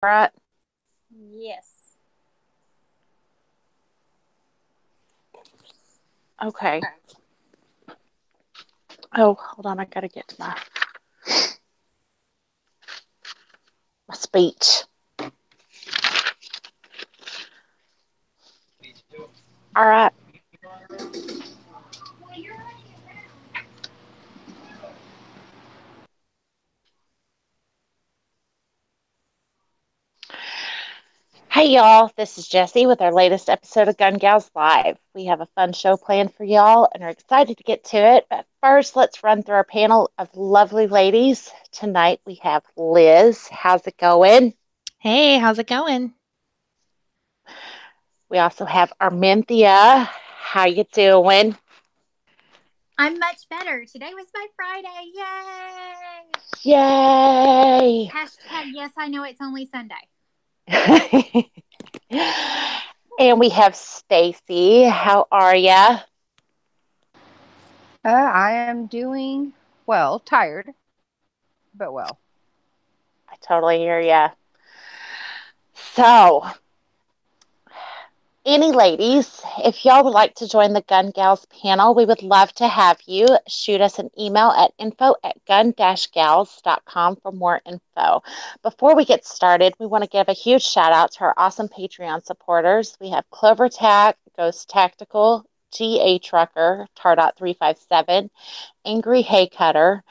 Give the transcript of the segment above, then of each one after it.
right? Yes. Okay. Oh, hold on. I got to get to my speech. All right. Hey, y'all. This is Jessie with our latest episode of Gun Gals Live. We have a fun show planned for y'all and are excited to get to it. But first, let's run through our panel of lovely ladies. Tonight, we have Liz. How's it going? Hey, how's it going? We also have Arminthia. How you doing? I'm much better. Today was my Friday. Yay! Yay! Hashtag yes, I know it's only Sunday. And we have Stacy. How are ya? I am doing well, tired, but well. I totally hear ya. So, any ladies, if y'all would like to join the Gun Gals panel, we would love to have you. Shoot us an email at info@gun-gals.com for more info. Before we get started, we want to give a huge shout out to our awesome Patreon supporters. We have Clover Tack, Ghost Tactical, GA Trucker, Tardot 357, Angry Hay Cutter,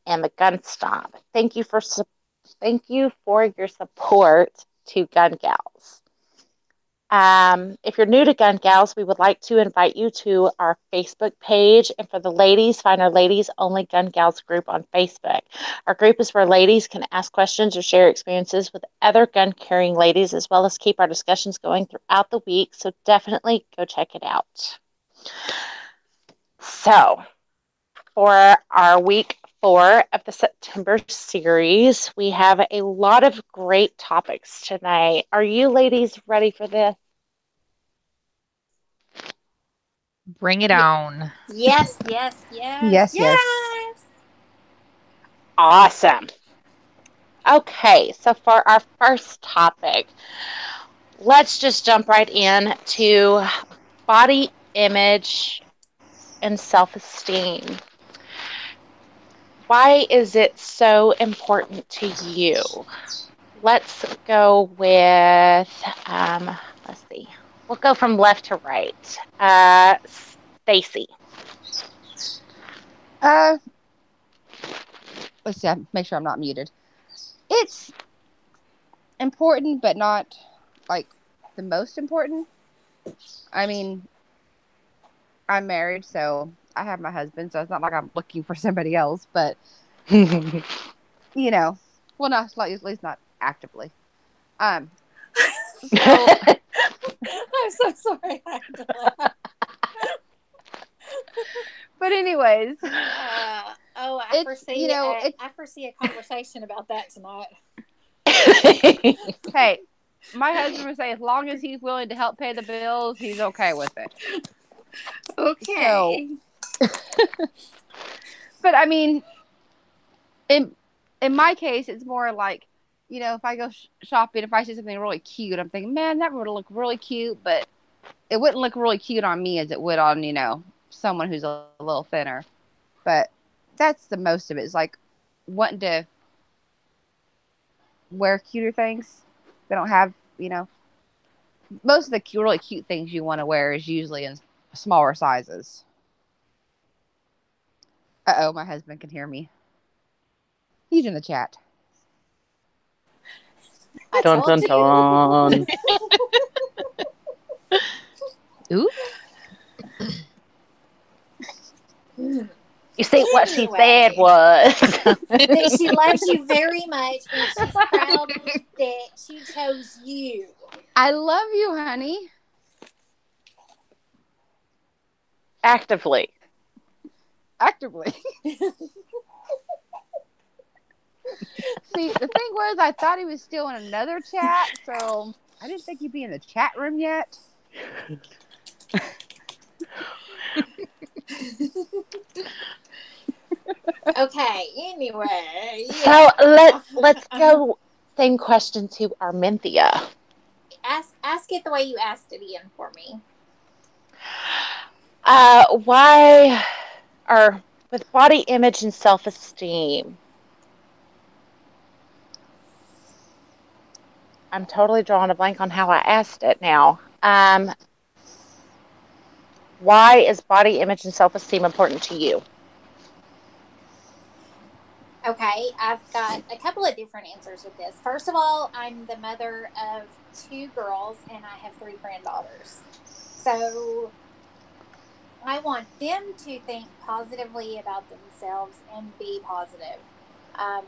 and the Gun Stomp. Thank you for your support to Gun Gals. If you're new to Gun Gals, we would like to invite you to our Facebook page. And for the ladies, find our Ladies Only Gun Gals group on Facebook. Our group is where ladies can ask questions or share experiences with other gun carrying ladies, as well as keep our discussions going throughout the week. So definitely go check it out. So, for our week 4 of the September series, we have a lot of great topics tonight. Are you ladies ready for this? Bring it on. Yes. Yes. Awesome. Okay, so for our first topic, let's just jump right in to body image and self-esteem. Why is it so important to you? Let's go with, let's see. We'll go from left to right. Stacy. Let's see. Make sure I'm not muted. It's important, but not like the most important. I mean, I'm married, so I have my husband, so it's not like I'm looking for somebody else. But you know, well, not like at least not actively. So I'm so sorry. I had to laugh. But anyways, I foresee a conversation about that tonight. Hey, my husband would say as long as he's willing to help pay the bills, he's okay with it. Okay. So, but I mean, in my case, it's more like, if I go shopping, if I see something really cute, I'm thinking, man, that would look really cute, but it wouldn't look really cute on me as it would on, someone who's a little thinner. But that's the most of it. It's like wanting to wear cuter things. They don't have, most of the really cute things you want to wear is usually in smaller sizes. Uh-oh, my husband can hear me. He's in the chat. Dun, dun, dun. Ooh. You see, what she said was that she loves you very much and she's proud that she chose you. I love you, honey. actively. See, the thing was, I thought he was still in another chat, so I didn't think he'd be in the chat room yet. Okay, anyway. So let's go same question to Arminthia. Ask it the way you asked it, Ian, for me. Why or with body image and self-esteem? I'm totally drawing a blank on how I asked it now. Why is body image and self-esteem important to you? Okay, I've got a couple of different answers with this. First of all, I'm the mother of 2 girls and I have 3 granddaughters. So I want them to think positively about themselves and be positive. Um,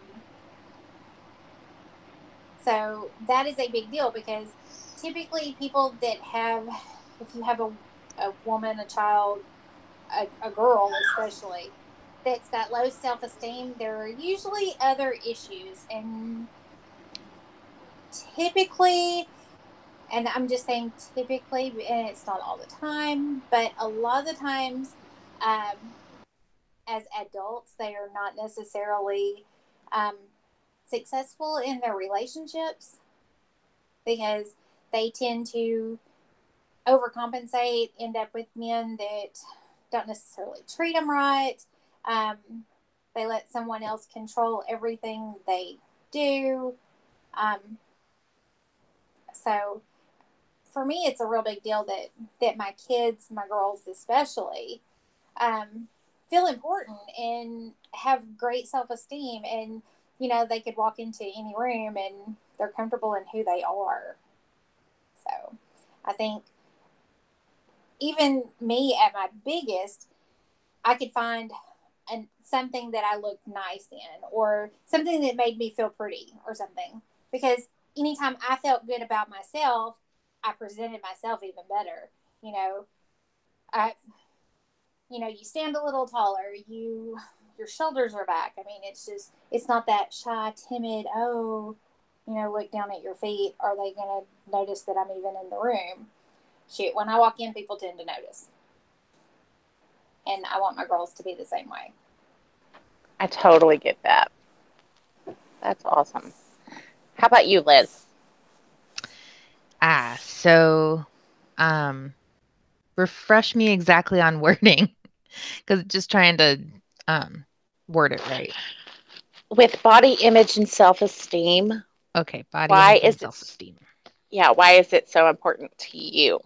so that is a big deal because typically people that have, if you have a woman, a child, a girl especially, that's got low self-esteem, there are usually other issues. And typically, and I'm just saying typically, and it's not all the time, but a lot of the times, as adults, they are not necessarily um, successful in their relationships because they tend to overcompensate, end up with men that don't necessarily treat them right. Um, they let someone else control everything they do. So for me, it's a real big deal that my kids, my girls especially, feel important and have great self-esteem, and they could walk into any room and they're comfortable in who they are. So I think even me at my biggest, I could find something that I looked nice in, or something that made me feel pretty, or something. Because anytime I felt good about myself, I presented myself even better. You know, I, you stand a little taller. Your shoulders are back. I mean, it's not that shy, timid. Oh, look down at your feet. Are they gonna notice that I'm even in the room? Shoot, when I walk in, people tend to notice. And I want my girls to be the same way. I totally get that. That's awesome. How about you, Liz? So refresh me exactly on wording because just trying to word it right. With body image and self-esteem, Okay, body why image and is it self-esteem. why is it so important to you?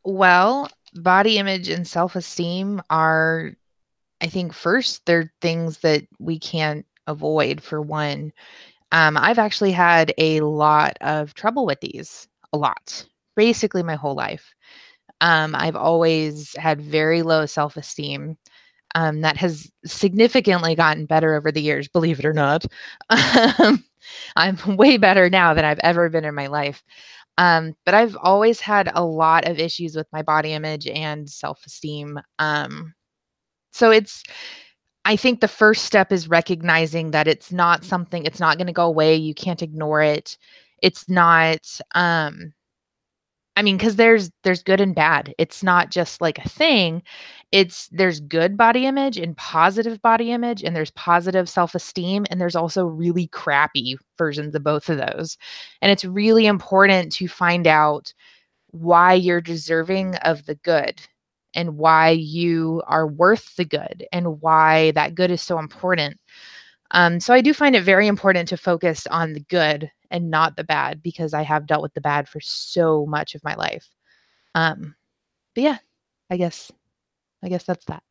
Well, body image and self-esteem are, I think, first, they're things that we can't avoid. For one, I've actually had a lot of trouble with these, a lot, basically my whole life. I've always had very low self-esteem. That has significantly gotten better over the years, believe it or not. I'm way better now than I've ever been in my life. But I've always had a lot of issues with my body image and self-esteem. So I think the first step is recognizing that it's not going to go away. You can't ignore it. It's not, I mean, because there's good and bad. It's not just like a thing. There's good body image and positive body image, and there's positive self-esteem, and there's also really crappy versions of both of those. And it's really important to find out why you're deserving of the good and why you are worth the good and why that good is so important. So I do find it very important to focus on the good and not the bad because I have dealt with the bad for so much of my life. But yeah, I guess that's that.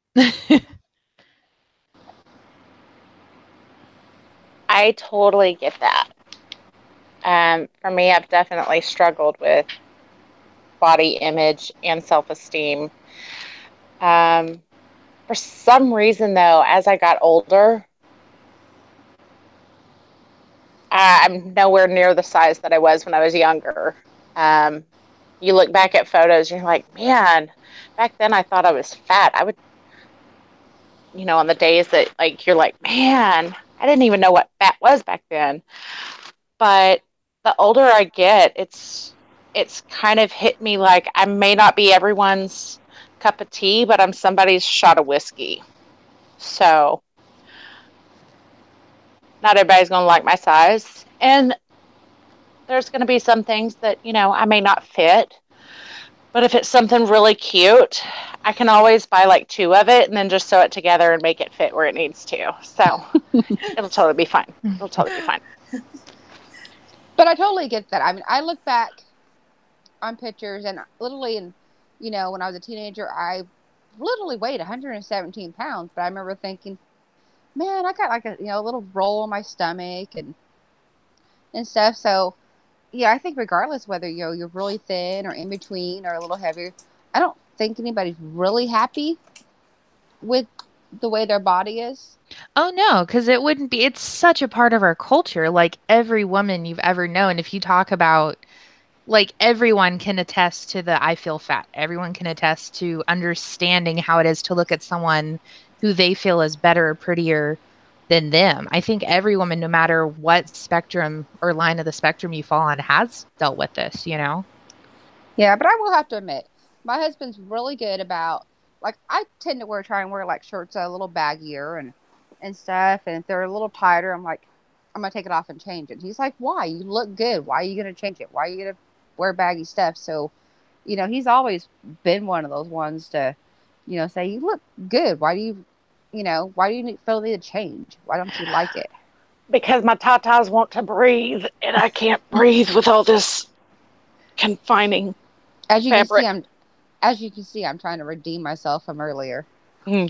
I totally get that. For me, I've definitely struggled with body image and self-esteem. For some reason, though, as I got older, I'm nowhere near the size that I was when I was younger. Um, you look back at photos, and you're like, man, back then I thought I was fat. I would, on the days that like you're like, man, I didn't even know what fat was back then. But the older I get, it's kind of hit me like I may not be everyone's cup of tea, but I'm somebody's shot of whiskey. So not everybody's going to like my size. And there's going to be some things that, I may not fit. But if it's something really cute, I can always buy like 2 of it and then just sew it together and make it fit where it needs to. So it'll totally be fine. It'll totally be fine. But I totally get that. I mean, I look back on pictures and literally, when I was a teenager, I literally weighed 117 pounds. But I remember thinking, man, I got like a little roll on my stomach and stuff. So yeah, I think regardless whether you're really thin or in between or a little heavier, I don't think anybody's really happy with the way their body is. Oh no, because it wouldn't be. It's such a part of our culture. Like every woman you've ever known, if you talk about, like, everyone can attest to the I feel fat. Everyone can attest to understanding how it is to look at someone who they feel is better or prettier than them. I think every woman, no matter what spectrum or line of the spectrum you fall on, has dealt with this, you know? Yeah, but I will have to admit, my husband's really good about, like, I tend to try and wear like shirts a little baggier and stuff, and if they're a little tighter, I'm like, I'm gonna take it off and change it. He's like, why? You look good. Why are you gonna change it? Why are you gonna wear baggy stuff? So, he's always been one of those ones to, say, you look good. Why do you feel the need to change? Why don't you like it? Because my tatas want to breathe, and I can't breathe with all this confining As you can see, fabric. I'm trying to redeem myself from earlier. Well,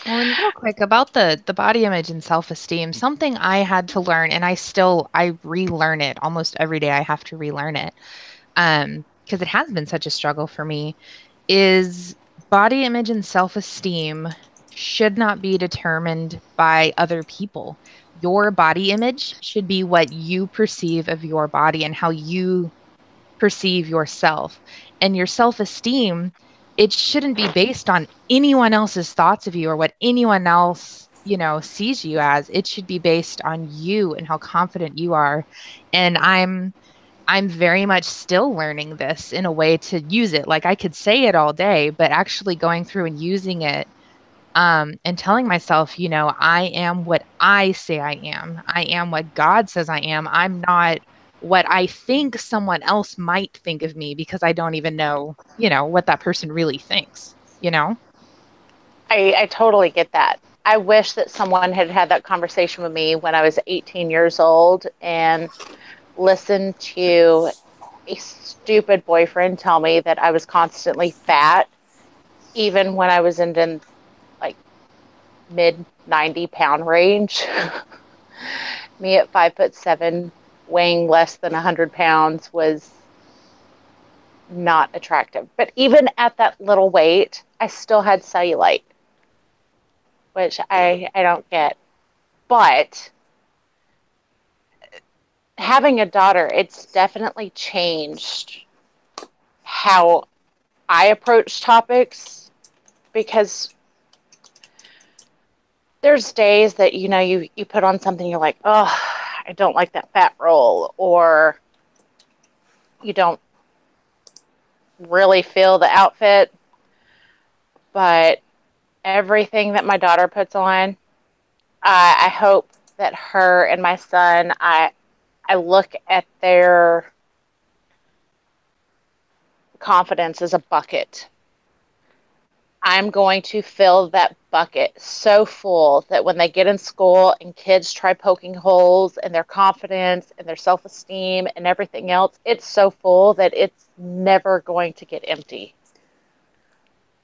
and real quick about the body image and self-esteem, something I had to learn, and I relearn it almost every day. I have to relearn it. Because it has been such a struggle for me, is body image and self-esteem should not be determined by other people. Your body image should be what you perceive of your body and how you perceive yourself. And your self-esteem, it shouldn't be based on anyone else's thoughts of you or what anyone else, sees you as. It should be based on you and how confident you are. And I'm very much still learning this in a way to use it. Like I could say it all day, but actually going through and using it, and telling myself, I am what I say I am. I am what God says I am. I'm not what I think someone else might think of me because I don't even know, what that person really thinks, you know? I totally get that. I wish that someone had had that conversation with me when I was 18 years old and listened to a stupid boyfriend tell me that I was constantly fat, even when I was in like mid 90-pound range. Me at 5'7", weighing less than 100 pounds was not attractive. But even at that little weight, I still had cellulite, which I don't get. But having a daughter, it's definitely changed how I approach topics, because there's days that you put on something, you're like, oh, I don't like that fat roll, or you don't really feel the outfit. But everything that my daughter puts on, I hope that her and my son, I look at their confidence as a bucket. I'm going to fill that bucket so full that when they get in school and kids try poking holes in their confidence and their self-esteem and everything else, it's so full that it's never going to get empty.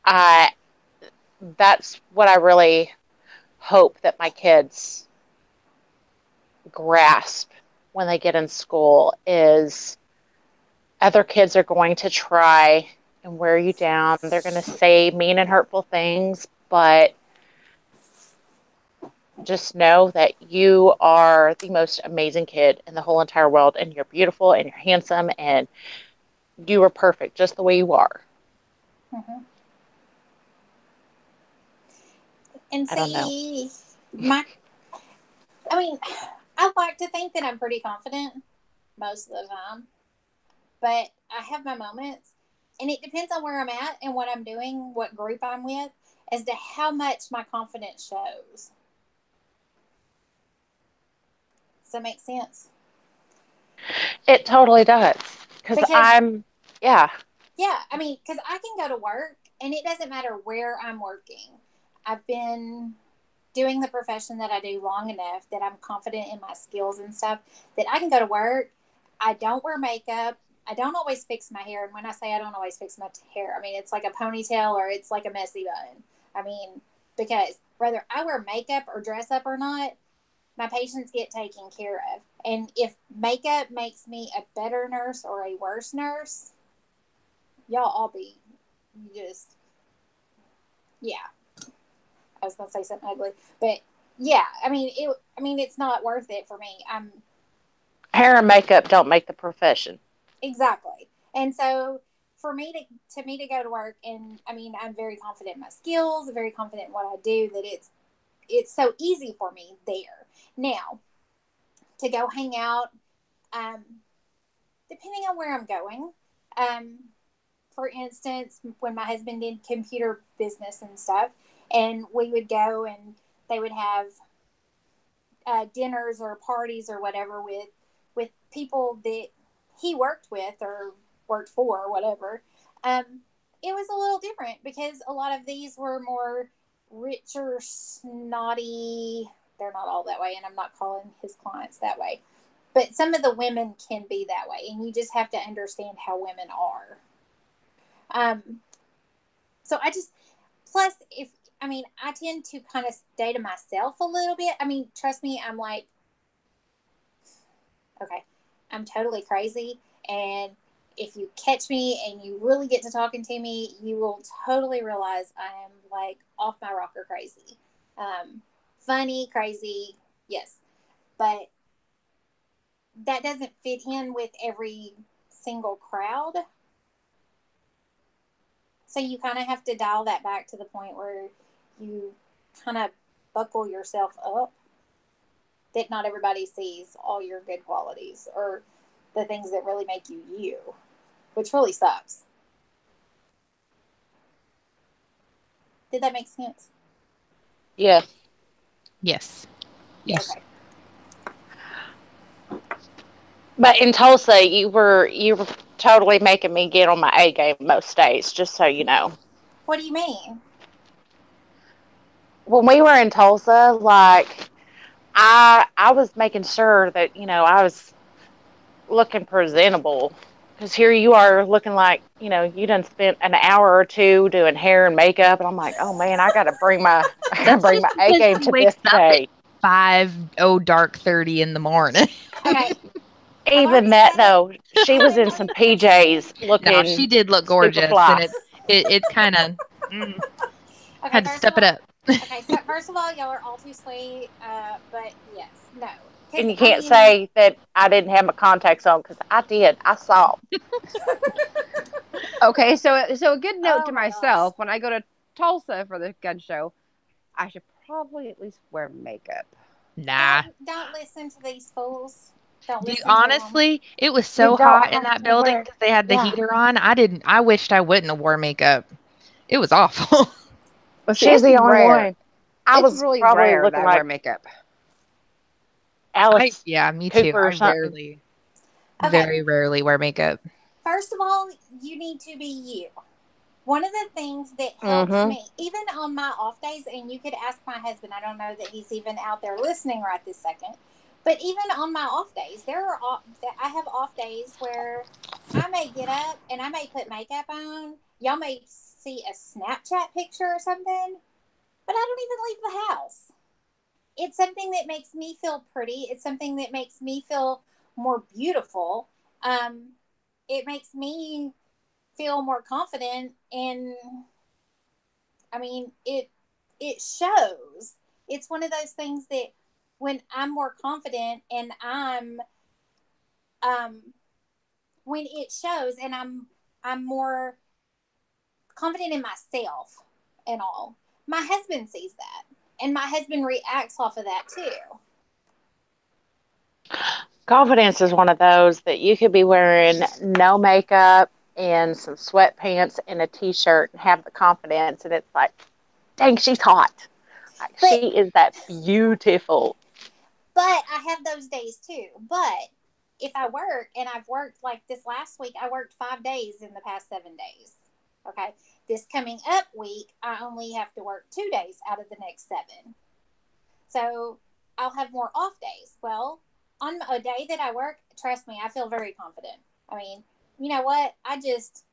I That's what I really hope that my kids grasp when they get in school, is other kids are going to try and wear you down. They're going to say mean and hurtful things, but just know that you are the most amazing kid in the whole entire world, and you're beautiful and you're handsome and you are perfect just the way you are. Mm-hmm. And I don't know. see, I mean, I like to think that I'm pretty confident most of the time, but I have my moments, and it depends on where I'm at and what I'm doing, what group I'm with, as to how much my confidence shows. Does that make sense? It totally does. Because Because yeah. yeah, I mean, because I can go to work and it doesn't matter where I'm working. I've been doing the profession that I do long enough that I'm confident in my skills and stuff that I can go to work. I don't wear makeup. I don't always fix my hair. And when I say I don't always fix my hair, I mean, it's like a ponytail or it's like a messy bun. I mean, because whether I wear makeup or dress up or not, my patients get taken care of. And if makeup makes me a better nurse or a worse nurse, y'all all be just, yeah. I was gonna say something ugly, but yeah, I mean it. I mean it's not worth it for me. I'm Hair and makeup don't make the profession. exactly, and so for me to go to work, and I mean I'm very confident in my skills, very confident in what I do. That it's so easy for me there now to go hang out. Um, Depending on where I'm going. Um, for instance, when my husband did computer business and stuff, and we would go and they would have dinners or parties or whatever with people that he worked with or worked for or whatever. Um, it was a little different because a lot of these were more richer, snotty. They're not all that way, and I'm not calling his clients that way. But some of the women can be that way, and you just have to understand how women are. Um, so I just, plus, if, I mean, I tend to kind of stay to myself a little bit. I mean, trust me, I'm like, okay, I'm totally crazy. And if you catch me and you really get to talking to me, you will totally realize I am like off my rocker crazy. Funny, crazy, yes. But that doesn't fit in with every single crowd. So you kind of have to dial that back to the point where you kind of buckle yourself up that not everybody sees all your good qualities or the things that really make you you, which really sucks. Did that make sense? Yes. Yes. Yes. Okay. But in Tulsa, you were totally making me get on my A game most days, just so you know. What do you mean? When we were in Tulsa, like I was making sure that, I was looking presentable. Because here you are looking like, you done spent an hour or two doing hair and makeup, and I'm like, oh man, I gotta That's bring just my A because game she to this wakes up at today. 5, oh, dark 30 in the morning. Okay. I've Even already that said it. though, she I've was said in my some piece of PJs No, she looking did look super gorgeous, fly. and it kind of Okay, had to first of step it all, up. okay, so first of all, y'all are all too sweet. But yes, no, because And you I can't mean, say that I didn't have my contacts on because I did. I saw. Okay, so a good note oh to my gosh, myself when I go to Tulsa for the gun show, I should probably at least wear makeup. Nah. don't listen to these fools. Don't Dude, listen to them. honestly, it was You so don't hot in have that to building wear. because they had the Yeah, heater on. I wished I wouldn't have wore makeup. It was awful. Well, see, she's it's the only rare. one. I It's was really probably rare that looking I wear like makeup. Alice Yeah, me too. Cooper or I something. Okay, very rarely wear makeup. first of all, you need to be you. One of the things that helps Mm-hmm. me, even on my off days, and you could ask my husband, I don't know that he's even out there listening right this second, but even on my off days, I have off days where I may get up and I may put makeup on. Y'all may see a Snapchat picture or something, but I don't even leave the house. It's something that makes me feel pretty. It's something that makes me feel more beautiful. Um, it makes me feel more confident, and I mean it shows. It's one of those things that when I'm more confident and um when it shows and I'm more confident in myself and all. My husband sees that, and my husband reacts off of that too. Confidence is one of those that you could be wearing no makeup and some sweatpants and a t-shirt and have the confidence, and it's like, dang, she's hot. Like, But she is that beautiful. But I have those days too. But if I work, and I've worked like this last week, I worked 5 days in the past 7 days. Okay. This coming up week, I only have to work 2 days out of the next 7. So I'll have more off days. Well, on a day that I work, trust me, I feel very confident. I mean, you know what? I just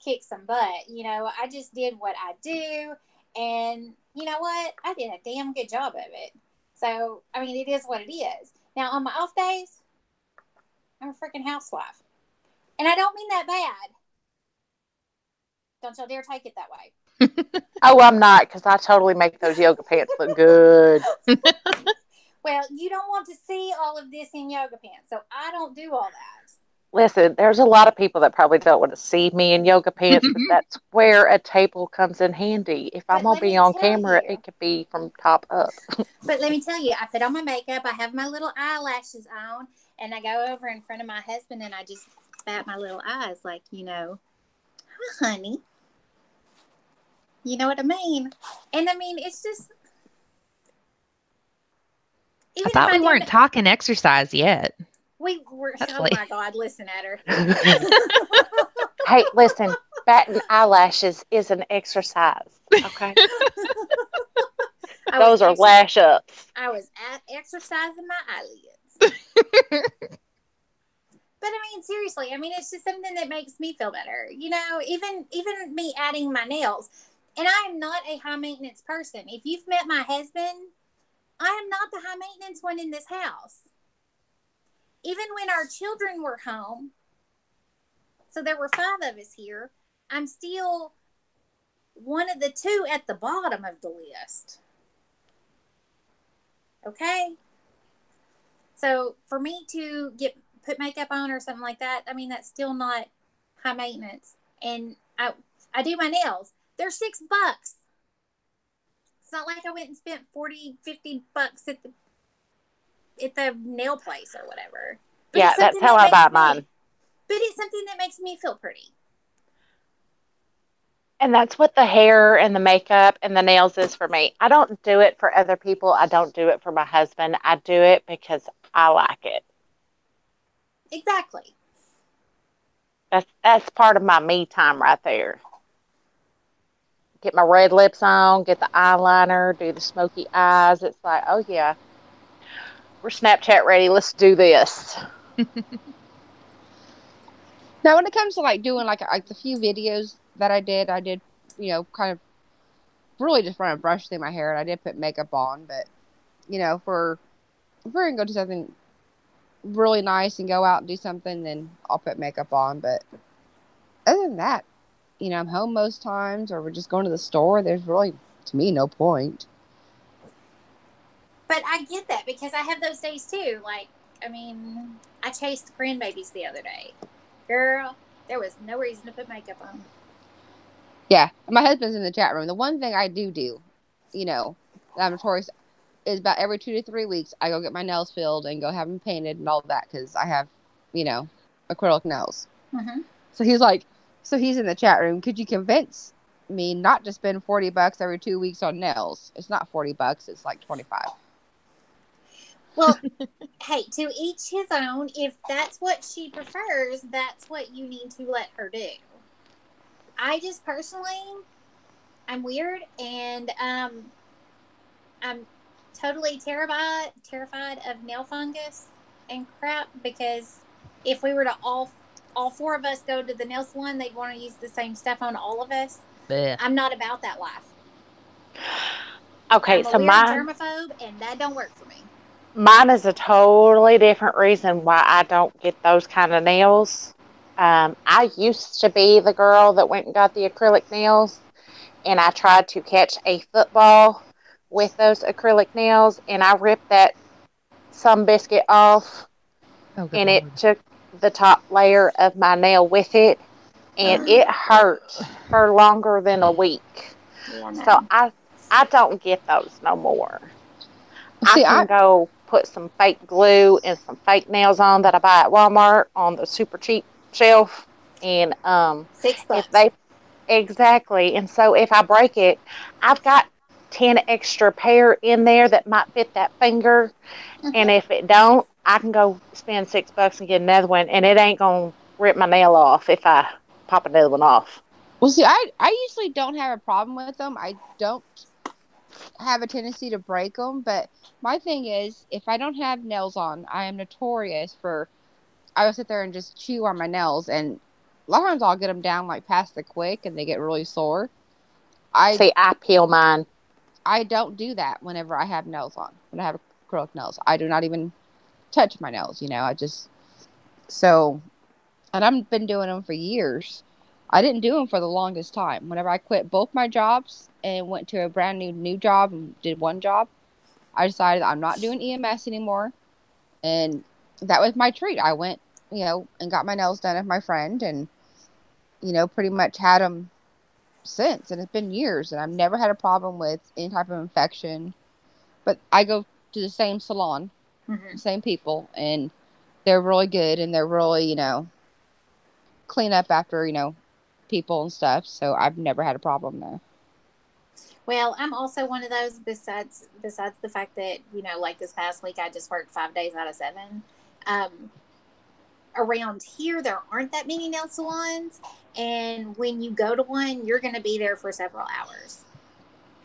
kicked some butt. I just did what I do, and you know what? I did a damn good job of it. So, I mean, it is what it is. Now, on my off days, I'm a freaking housewife. And I don't mean that bad. Don't y'all dare take it that way. Oh, I'm not, because I totally make those yoga pants look good. Well, you don't want to see all of this in yoga pants, so I don't do all that. Listen, there's a lot of people that probably don't want to see me in yoga pants, but that's where a table comes in handy. If I'm But going let to be me on tell camera, you. it could be from top up. But let me tell you, I put on my makeup, I have my little eyelashes on, and I go over in front of my husband and I just bat my little eyes like, hi, honey. You know what I mean? And I mean, it's just, I even if thought I we weren't didn't, talking exercise yet. we were, That's oh late. my God, listen at her. Hey, listen, batting eyelashes is an exercise, okay? Those are lash ups. I was exercising my eyelids. But I mean, seriously, I mean, it's just something that makes me feel better. Even me adding my nails. And I am not a high maintenance person. If you've met my husband, I am not the high maintenance one in this house. Even when our children were home, so there were 5 of us here, I'm still one of the 2 at the bottom of the list. Okay? So for me to put makeup on or something like that, I mean, that's still not high maintenance. And I do my nails. They're $6. It's not like I went and spent $40-$50 at the nail place or whatever. But Yeah, that's how I buy mine. But it's something that makes me feel pretty. And that's what the hair and the makeup and the nails is for me. I don't do it for other people. I don't do it for my husband. I do it because I like it. Exactly. That's part of my me time right there. Get my red lips on, get the eyeliner, do the smoky eyes. It's like, oh yeah, we're Snapchat ready. Let's do this. Now, when it comes to like doing like the few videos that I did, kind of really just run a brush through my hair, and I did put makeup on. But if we're gonna go do something really nice and go out and do something, then I'll put makeup on. But other than that, I'm home most times, or we're just going to the store. There's really, to me, no point. But I get that because I have those days too. Like, I mean, I chased grandbabies the other day. Girl, there was no reason to put makeup on. Yeah, my husband's in the chat room. The one thing I do, that I'm notorious, is about every 2 to 3 weeks, I go get my nails filled and go have them painted and all that because I have, acrylic nails. Mm-hmm. So he's in the chat room. Could you convince me not to spend $40 every 2 weeks on nails? It's not $40. It's like 25. Well, hey, to each his own. If that's what she prefers, that's what you need to let her do. I just personally, I'm weird, and I'm totally terrified of nail fungus and crap because if we were to all 4 of us go to the nail salon, they'd want to use the same stuff on all of us. Blech. I'm not about that life. Okay, I'm a so weird germaphobe, and that don't work for me. Mine is a totally different reason why I don't get those kind of nails. I used to be the girl that went and got the acrylic nails, and I tried to catch a football with those acrylic nails, and I ripped that some biscuit off, Oh, good and Lord. it took the top layer of my nail with it, and it hurt for longer than a week. Yeah, no. So I don't get those no more. See, I can go put some fake glue and some fake nails on that I buy at Walmart on the super cheap shelf, and $6. if they exactly, and so if I break it, I've got 10 extra pair in there that might fit that finger. And if it don't, I can go spend $6 and get another one, and it ain't going to rip my nail off if I pop another one off. Well, see, I usually don't have a problem with them. I don't have a tendency to break them, but my thing is, if I don't have nails on, I am notorious for, I will sit there and just chew on my nails, and a lot of times I'll get them down like past the quick and they get really sore. I See, I peel mine. I don't do that whenever I have nails on. When I have acrylic nails, I do not even touch my nails. I just so, and I've been doing them for years. I didn't do them for the longest time. Whenever I quit both my jobs and went to a brand new job and did one job, I decided I'm not doing EMS anymore, and that was my treat. I went, and got my nails done with my friend, and pretty much had them since, and it's been years, and I've never had a problem with any type of infection. But I go to the same salon, the same people, and they're really good, and they're really, clean up after, people and stuff. So I've never had a problem there. Well, I'm also one of those. Besides the fact that like this past week, I just worked 5 days out of 7. Around here, there aren't that many nail salons, and when you go to one, you're going to be there for several hours.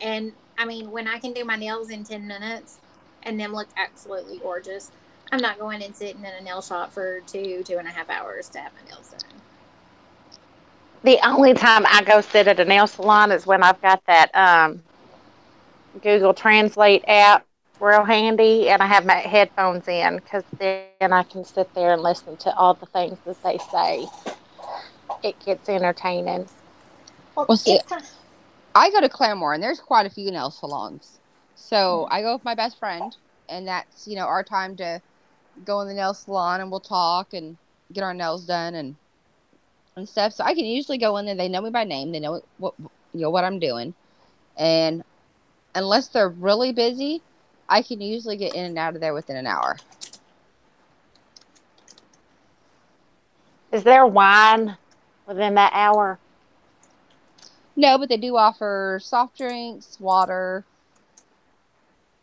And I mean, when I can do my nails in 10 minutes and them look absolutely gorgeous, I'm not going and sitting in a nail shop for 2.5 hours to have my nails done. The only time I go sit at a nail salon is when I've got that Google Translate app real handy and I have my headphones in, because then I can sit there and listen to all the things that they say. It gets entertaining. Well, see, I go to Claremore, and there's quite a few nail salons. So I go with my best friend, and that's, our time to go in the nail salon, and we'll talk and get our nails done and stuff. So I can usually go in there. They know me by name. They know what I'm doing. And unless they're really busy, I can usually get in and out of there within an hour. Is there wine within that hour? No, but they do offer soft drinks, water,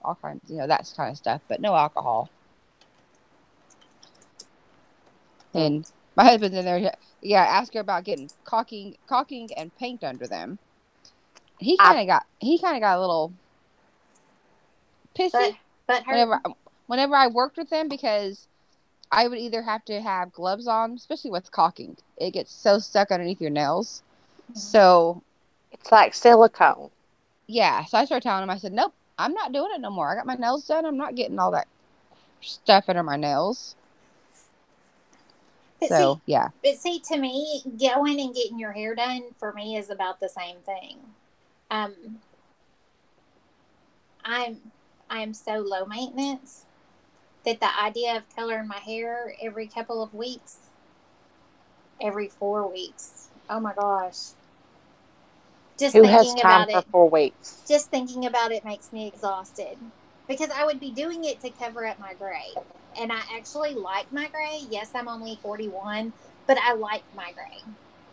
all kinds, that kind of stuff, but no alcohol. And my husband's in there. Yeah, ask her about getting caulking and paint under them. He kind of got a little pissy whenever I worked with them, because I would either have to have gloves on, especially with caulking. It gets so stuck underneath your nails. So it's like silicone. Yeah, so I started telling him, I said, nope, I'm not doing it no more. I got my nails done. I'm not getting all that stuff under my nails. Yeah. But see, to me, going and getting your hair done for me is about the same thing. I'm so low maintenance that the idea of coloring my hair every couple of weeks, every 4 weeks, oh my gosh. Who has time for 4 weeks? Just thinking about it makes me exhausted, because I would be doing it to cover up my gray. And I actually like my gray. Yes, I'm only 41, but I like my gray.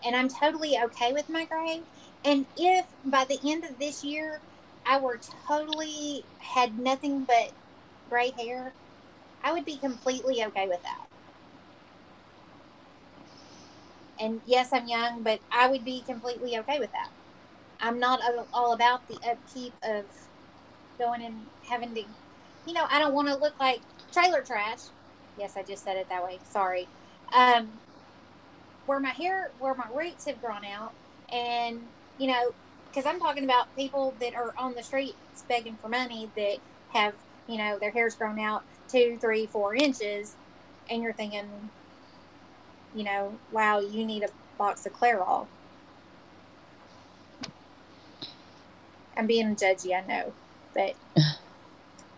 And I'm totally okay with my gray. And if by the end of this year, I were totally had nothing but gray hair, I would be completely okay with that. And yes, I'm young, but I would be completely okay with that. I'm not all about the upkeep of going and having to, I don't want to look like trailer trash. Yes, I just said it that way. Sorry. Where my roots have grown out, and, because I'm talking about people that are on the streets begging for money that have, their hair's grown out 2, 3, 4 inches, and you're thinking, wow, you need a box of Clairol. I'm being judgy, I know, but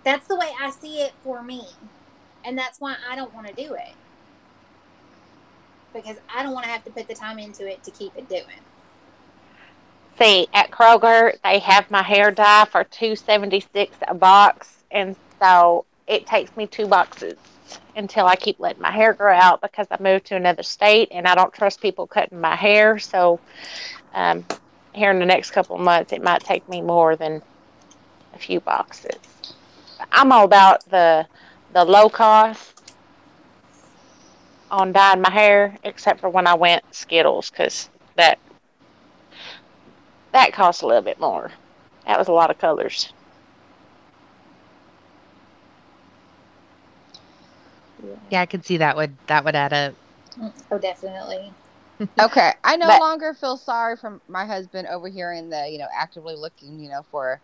that's the way I see it for me. And that's why I don't want to do it. Because I don't want to have to put the time into it to keep it doing. See, at Kroger, they have my hair dye for $2.76 a box. And so it takes me 2 boxes until I keep letting my hair grow out, because I moved to another state and I don't trust people cutting my hair. So here in the next couple of months, it might take me more than a few boxes. I'm all about the low cost on dyeing my hair, except for when I went Skittles, because that cost a little bit more. That was a lot of colors. Yeah, I could see that would add up. Oh, definitely. Okay, I no But longer feel sorry for my husband overhearing the, actively looking, for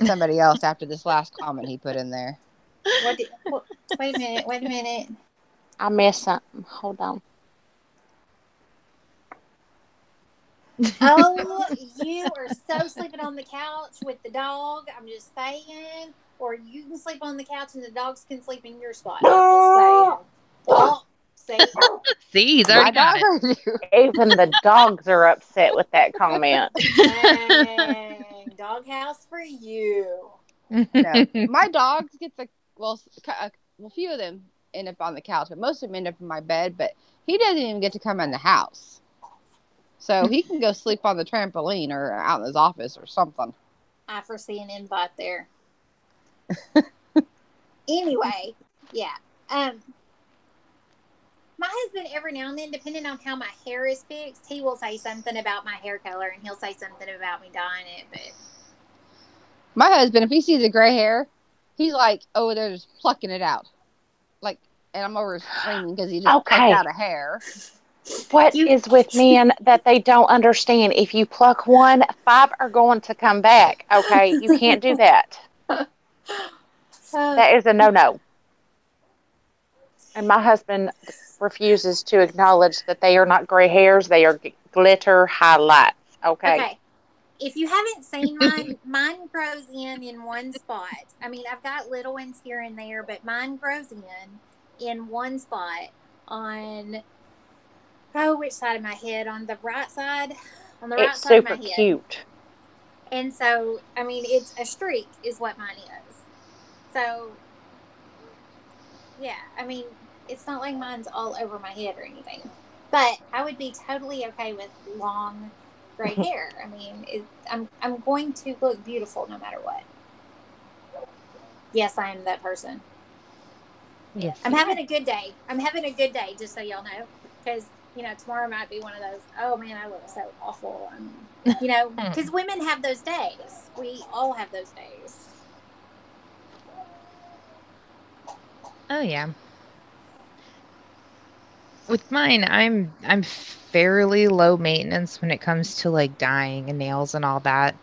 somebody else after this last comment he put in there. Wait a minute. Wait a minute. I missed something. Hold on. Oh, you are so sleeping on the couch with the dog. I'm just saying. Or you can sleep on the couch and the dogs can sleep in your spot. I'm just saying. Oh, see? See, he's already My got dog heard you. Even the dogs are upset with that comment. it. Dang. Doghouse for you. No, my dogs get a few of them end up on the couch, but most of them end up in my bed. But he doesn't even get to come in the house, so he can go sleep on the trampoline or out in his office or something. I foresee an invite there. Anyway, yeah. My husband, every now and then, depending on how my hair is fixed, he will say something about my hair color and he'll say something about me dyeing it. But My husband, if he sees a gray hair, he's like, "Oh, they're just plucking it out," like, and I'm over screaming because he just plucked Okay. out a hair. What you, is with men that they don't understand? If you pluck one, 5 are going to come back. Okay. You can't do that. That is a no-no. And my husband refuses to acknowledge that they are not gray hairs. They are glitter highlights. Okay. okay. If you haven't seen mine, mine grows in one spot. I mean, I've got little ones here and there, but mine grows in one spot on, oh, which side of my head? On the right side? On the right It's side of my super head. cute. And so, I mean, it's a streak, is what mine is. So, yeah, I mean, it's not like mine's all over my head or anything. But I would be totally okay with long gray hair. I mean, I'm going to look beautiful no matter what. Yes, I am that person. Yes, I'm you having are. a good day. I'm having a good day, just so y'all know, because tomorrow might be one of those. Oh man, I look so awful. Because women have those days. We all have those days. Oh yeah. With mine, I'm fairly low maintenance when it comes to like dyeing and nails and all that.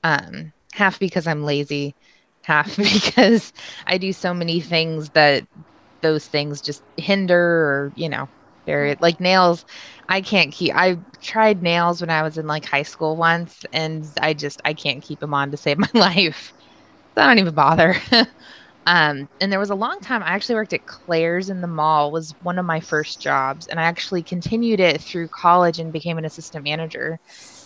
Half because I'm lazy, half because I do so many things that those things just hinder or, very like nails. I can't keep I tried nails when I was in like high school once and I can't keep them on to save my life. So I don't even bother. And there was a long time I actually worked at Claire's in the mall, was one of my first jobs, and I actually continued it through college and became an assistant manager.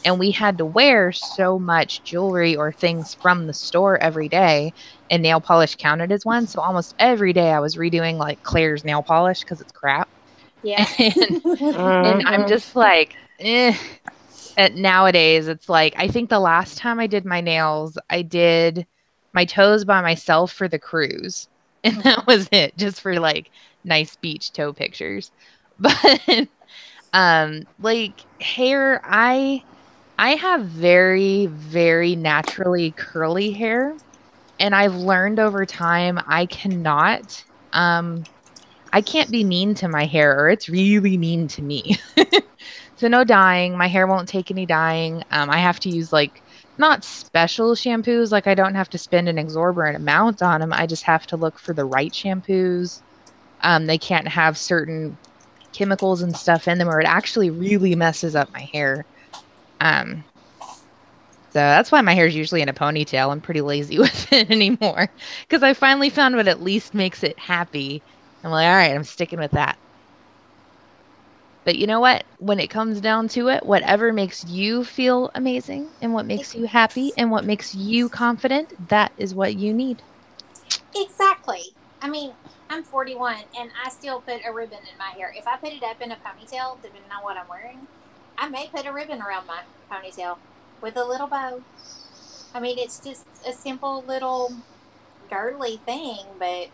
And we had to wear so much jewelry or things from the store every day, and nail polish counted as one. So almost every day I was redoing like Claire's nail polish because it's crap. Yeah. And I'm Mm-hmm. just like, eh. Nowadays, it's like I think the last time I did my nails, I did my toes by myself for the cruise. And that was it, just for like nice beach toe pictures. But like hair, I have very, very naturally curly hair. And I've learned over time um I can't be mean to my hair or it's really mean to me. So no dyeing. My hair won't take any dyeing. I have to use like not special shampoos. Like I don't have to spend an exorbitant amount on them. I just have to look for the right shampoos. They can't have certain chemicals and stuff in them, or it actually really messes up my hair. Um, so that's why my hair is usually in a ponytail. I'm pretty lazy with it anymore because I finally found what at least makes it happy. I'm like, all right, I'm sticking with that. But you know what? When it comes down to it, whatever makes you feel amazing and what makes you happy and what makes you confident, that is what you need. Exactly. I mean, I'm 41 and I still put a ribbon in my hair. If I put it up in a ponytail, depending on what I'm wearing, I may put a ribbon around my ponytail with a little bow. I mean, it's just a simple little girly thing, but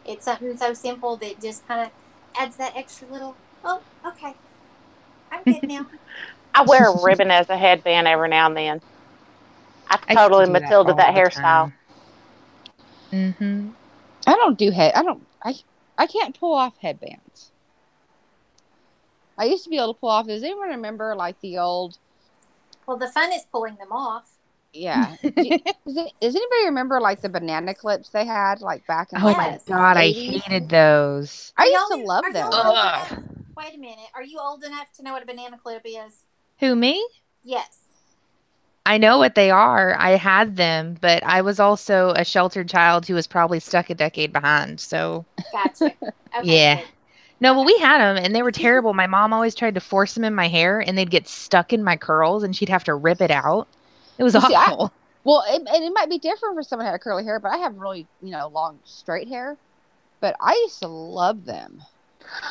it's something so simple that just kind of adds that extra little, oh, okay, I'm good now. I wear a ribbon as a headband every now and then. I I still totally do that Matilda all that the hairstyle. time. Mm-hmm. I don't do head. I can't pull off headbands. I used to be able to pull off. Does anyone remember like the old? Well, the fun is pulling them off. Yeah. Does anybody remember like the banana clips they had like back in Oh like my Yes. the God, I 80s? hated those. I used to love Are them. y'all old enough? Ugh. Wait a minute. Are you old enough to know what a banana clip is? Who, me? Yes. I know what they are. I had them, but I was also a sheltered child who was probably stuck a decade behind. So, Gotcha. Okay, yeah. good. No, but Okay. we had them and they were terrible. My mom always tried to force them in my hair and they'd get stuck in my curls and she'd have to rip it out. It was Well, see, awful. and it might be different for someone who had curly hair, but I have really, long straight hair. But I used to love them.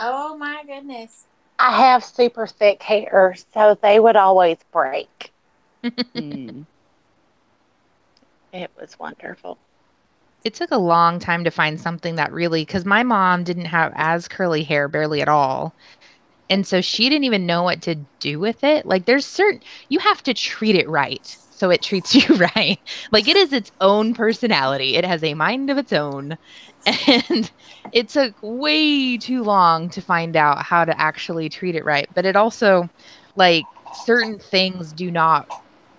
Oh my goodness. I have super thick hair, so they would always break. Mm. It was wonderful. It took a long time to find something that really, because my mom didn't have as curly hair barely at all. And so she didn't even know what to do with it. Like there's certain you have to treat it right. So it treats you right. Like it is its own personality. It has a mind of its own. And it took way too long to find out how to actually treat it right. But it also like certain things do not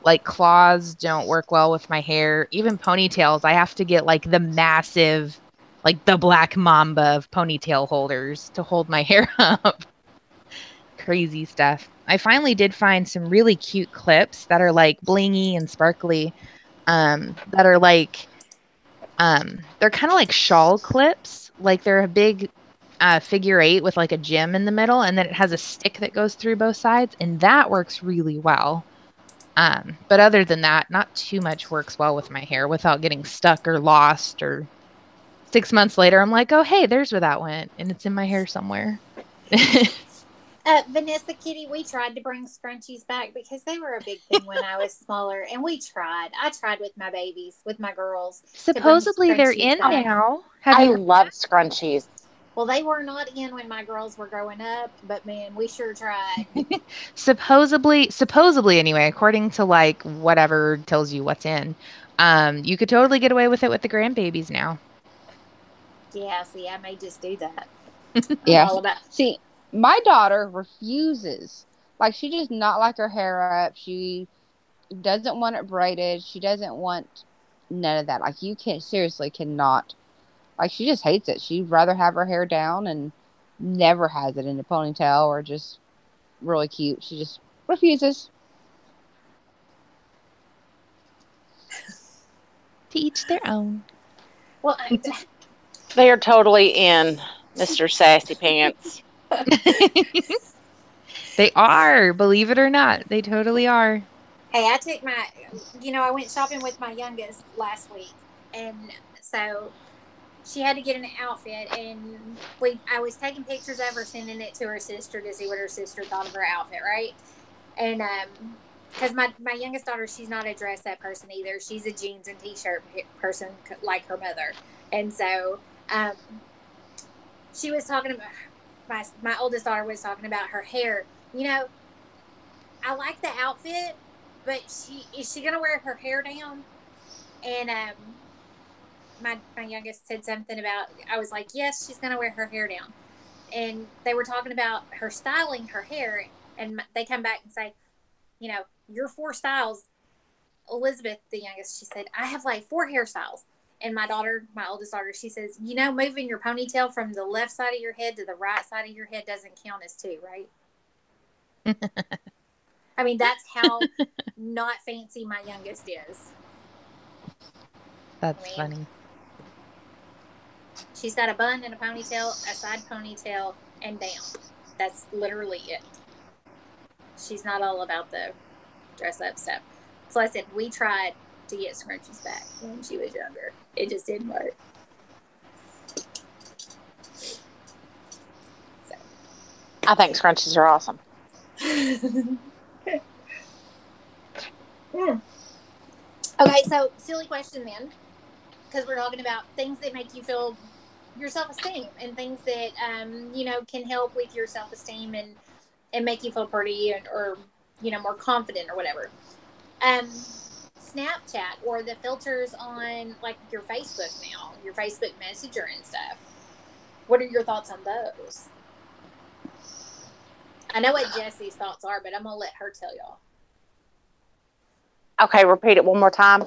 like claws don't work well with my hair. Even ponytails, I have to get like the massive like the black mamba of ponytail holders to hold my hair up. Crazy stuff. I finally did find some really cute clips that are like blingy and sparkly. That are like they're kind of like shawl clips. Like they're a big figure eight with like a gem in the middle, and then it has a stick that goes through both sides, and that works really well. But other than that, not too much works well with my hair without getting stuck or lost or 6 months later, I'm like, oh hey, there's where that went, and it's in my hair somewhere. Vanessa Kitty, we tried to bring scrunchies back because they were a big thing when I was smaller, and we tried. I tried with my babies, with my girls, to bring Supposedly they're scrunchies in Oh, back. now. Have I you love scrunchies. Well, they were not in when my girls were growing up, but man, we sure tried. supposedly anyway, according to like whatever tells you what's in, you could totally get away with it with the grandbabies now. Yeah, see, I may just do that. I'm Yeah. all about. See, my daughter refuses. Like she does not like her hair up. She doesn't want it braided. She doesn't want none of that. Like you can seriously cannot. Like she just hates it. She'd rather have her hair down and never has it in a ponytail or just really cute. She just refuses. To each their own. Well, They are totally in, Mr. Sassy Pants. They are, believe it or not, they totally are. hey, I took my, I went shopping with my youngest last week, and so she had to get an outfit, and I was taking pictures of her, sending it to her sister to see what her sister thought of her outfit, right? And because my youngest daughter, she's not a dress up person either. She's a jeans and t-shirt person like her mother, and so um, she was talking about my oldest daughter was talking about her hair. I like the outfit, but she gonna wear her hair down? And my youngest said something about, I was like, yes, she's gonna wear her hair down. And they were talking about her styling her hair, and they come back and say, your four styles. Elizabeth, the youngest, she said, I have like four hairstyles. And my daughter, my oldest daughter, she says, moving your ponytail from the left side of your head to the right side of your head doesn't count as two, right? I mean, that's how not fancy my youngest is. I That's mean, funny. she's got a bun and a ponytail, a side ponytail, and down. That's literally it. She's not all about the dress up stuff. So I said, we tried to get scrunchies back when she was younger. It just didn't work. So. I think scrunchies are awesome. Okay, so silly question then, because we're talking about things that make you feel your self esteem and things that can help with your self esteem and make you feel pretty or more confident or whatever. Snapchat or the filters on like your Facebook now, your Facebook Messenger and stuff. What are your thoughts on those? I know what Jessie's thoughts are, but I'm gonna let her tell y'all. Okay, repeat it one more time.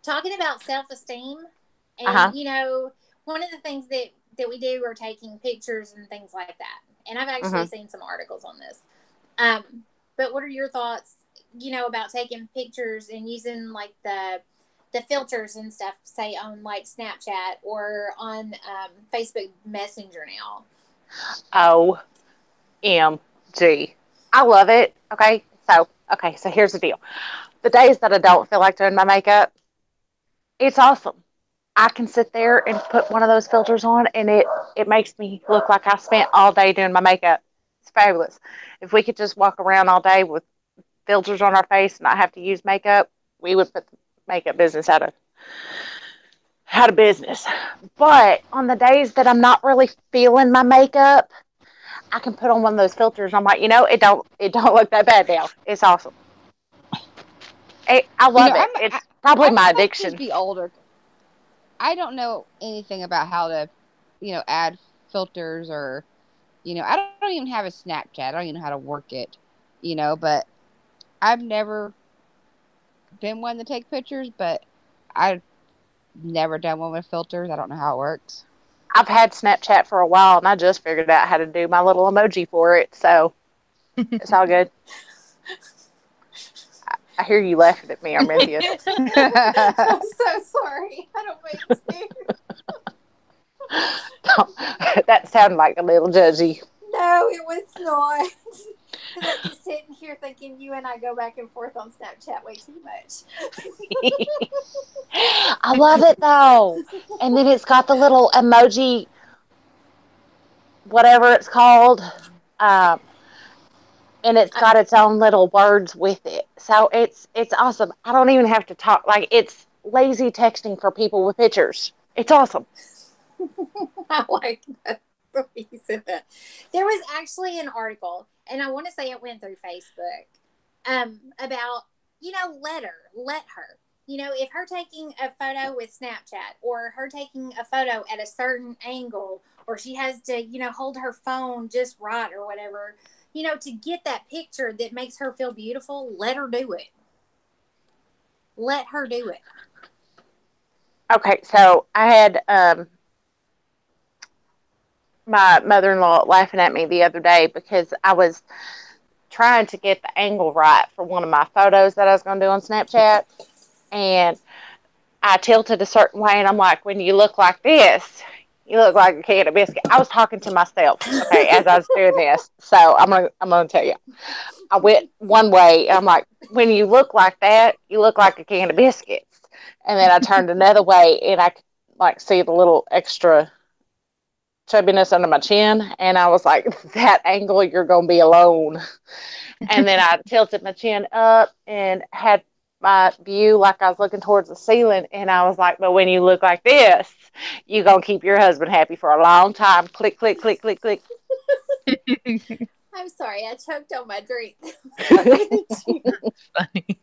Talking about self-esteem, Uh-huh. and one of the things that we do are taking pictures and things like that. And I've actually seen some articles on this. But what are your thoughts? About taking pictures and using like the filters and stuff, say on like Snapchat or on Facebook Messenger now. OMG. I love it. So here's the deal. The days that I don't feel like doing my makeup, it's awesome. I can sit there and put one of those filters on, and it makes me look like I spent all day doing my makeup. It's fabulous. If we could just walk around all day with filters on our face and not have to use makeup, we would put the makeup business out of business. But on the days that I'm not really feeling my makeup, I can put on one of those filters. And I'm like, it don't look that bad now. It's awesome. I love it. It's probably my must addiction. just be older. I don't know anything about how to, add filters or, I don't even have a Snapchat. I don't even know how to work it, but I've never been one to take pictures, but I've never done one with filters. I don't know how it works. I've had Snapchat for a while, and I just figured out how to do my little emoji for it, so it's all good. I hear you laughing at me, Arminthia. I'm so sorry. I don't mean to. That sounded like a little judgy. No, it was not. Because I'm just sitting here thinking you and I go back and forth on Snapchat way too much. I love it though. And then it's got the little emoji, whatever it's called, and it's got its own little words with it. So it's awesome. I don't even have to talk. Like, it's lazy texting for people with pictures. It's awesome. I like that. You said that. There was actually an article, and I want to say it went through Facebook, about let her. If her taking a photo with Snapchat or her taking a photo at a certain angle, or she has to, hold her phone just right or whatever, to get that picture that makes her feel beautiful, let her do it. Let her do it. Okay, so I had my mother-in-law laughing at me the other day because I was trying to get the angle right for one of my photos that I was going to do on Snapchat, and I tilted a certain way, and I'm like, when you look like this, you look like a can of biscuit. I was talking to myself, okay, as I was doing this. So I'm gonna tell you, I went one way, and I'm like, when you look like that, you look like a can of biscuits. And then I turned another way, and I could like see the little extra chubbiness under my chin, and I was like, that angle, you're gonna be alone. And then I tilted my chin up and had my view like I was looking towards the ceiling, and I was like, but when you look like this, you're gonna keep your husband happy for a long time. Click, click, click, click, click. I'm sorry, I choked on my drink. Funny.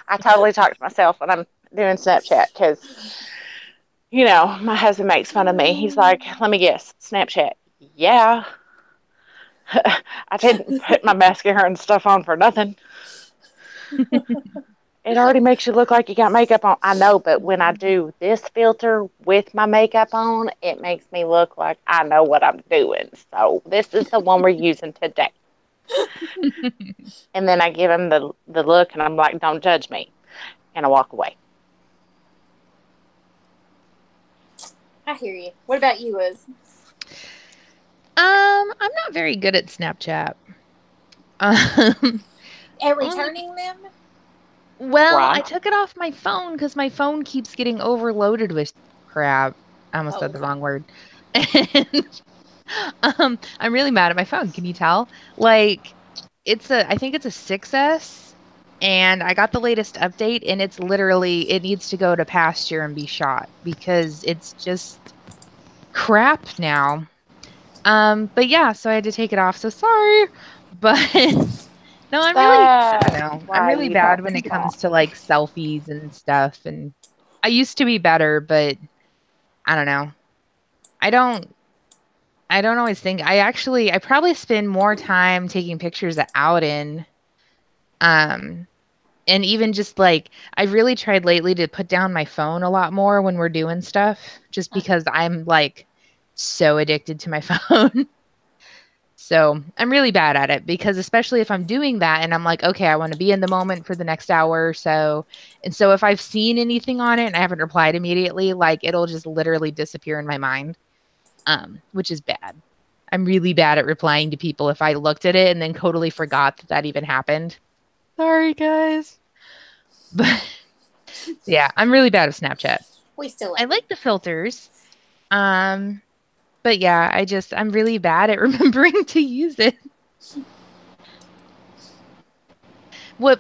I totally talk to myself when I'm doing Snapchat because, my husband makes fun of me. He's like, let me guess, Snapchat. Yeah. I didn't put my mascara and stuff on for nothing. It already makes you look like you got makeup on. I know, but when I do this filter with my makeup on, it makes me look like I know what I'm doing. So this is the one we're using today. And then I give him the look, and I'm like, don't judge me. And I walk away. I hear you. What about you, Liz? I'm not very good at Snapchat. At returning them? Well, I Right. took it off my phone because my phone keeps getting overloaded with crap. I almost said the wrong word. And I'm really mad at my phone. Can you tell? Like, I think it's a 6S, And I got the latest update, and it's literally, it needs to go to pasture and be shot because it's just crap now. But yeah, so I had to take it off. So sorry. But no, I don't That's know. I'm why really you bad don't when it talk. comes to like selfies and stuff. And I used to be better, but I don't know. I don't I don't always think I probably spend more time taking pictures out in um and even just like I've really tried lately to put down my phone a lot more when we're doing stuff just because I'm like so addicted to my phone. So I'm really bad at it because especially if I'm doing that and I'm like, okay, I want to be in the moment for the next hour or so. And so if I've seen anything on it and I haven't replied immediately, like it'll just literally disappear in my mind, which is bad. I'm really bad at replying to people if I looked at it and then totally forgot that that even happened. Sorry, guys. But yeah, I'm really bad at Snapchat. We still I love you. like the filters. Um, but yeah, I'm really bad at remembering to use it.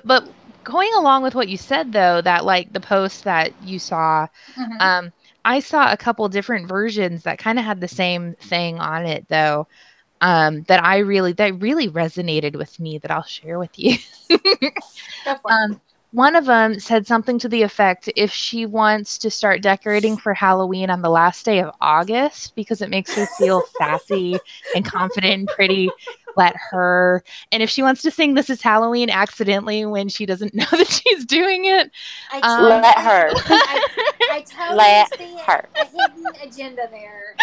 But going along with what you said though, that like the post that you saw, Mm-hmm. um, I saw a couple different versions that kind of had the same thing on it though. That really resonated with me that I'll share with you. Go for it. Um, one of them said something to the effect if she wants to start decorating for Halloween on the last day of August because it makes her feel sassy and confident and pretty, let her. And if she wants to sing This Is Halloween accidentally when she doesn't know that she's doing it, I um, Let totally, her. I totally Let see her. a hidden agenda there.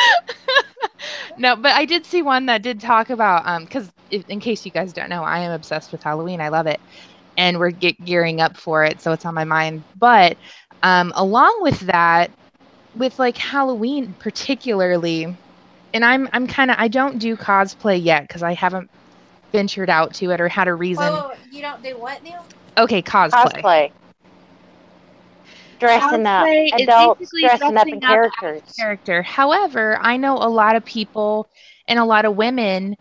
no, but I did see one that did talk about because in case you guys don't know, I am obsessed with Halloween. I love it. And we're gearing up for it, so it's on my mind. But along with that, with like Halloween particularly, and I'm kind of I don't do cosplay yet because I haven't ventured out to it or had a reason. Whoa, you don't do what now? Okay, cosplay. Cosplay. Dressing up. Cosplay is Adults basically dressing up in dressing up as a characters. character. However, I know a lot of people and a lot of women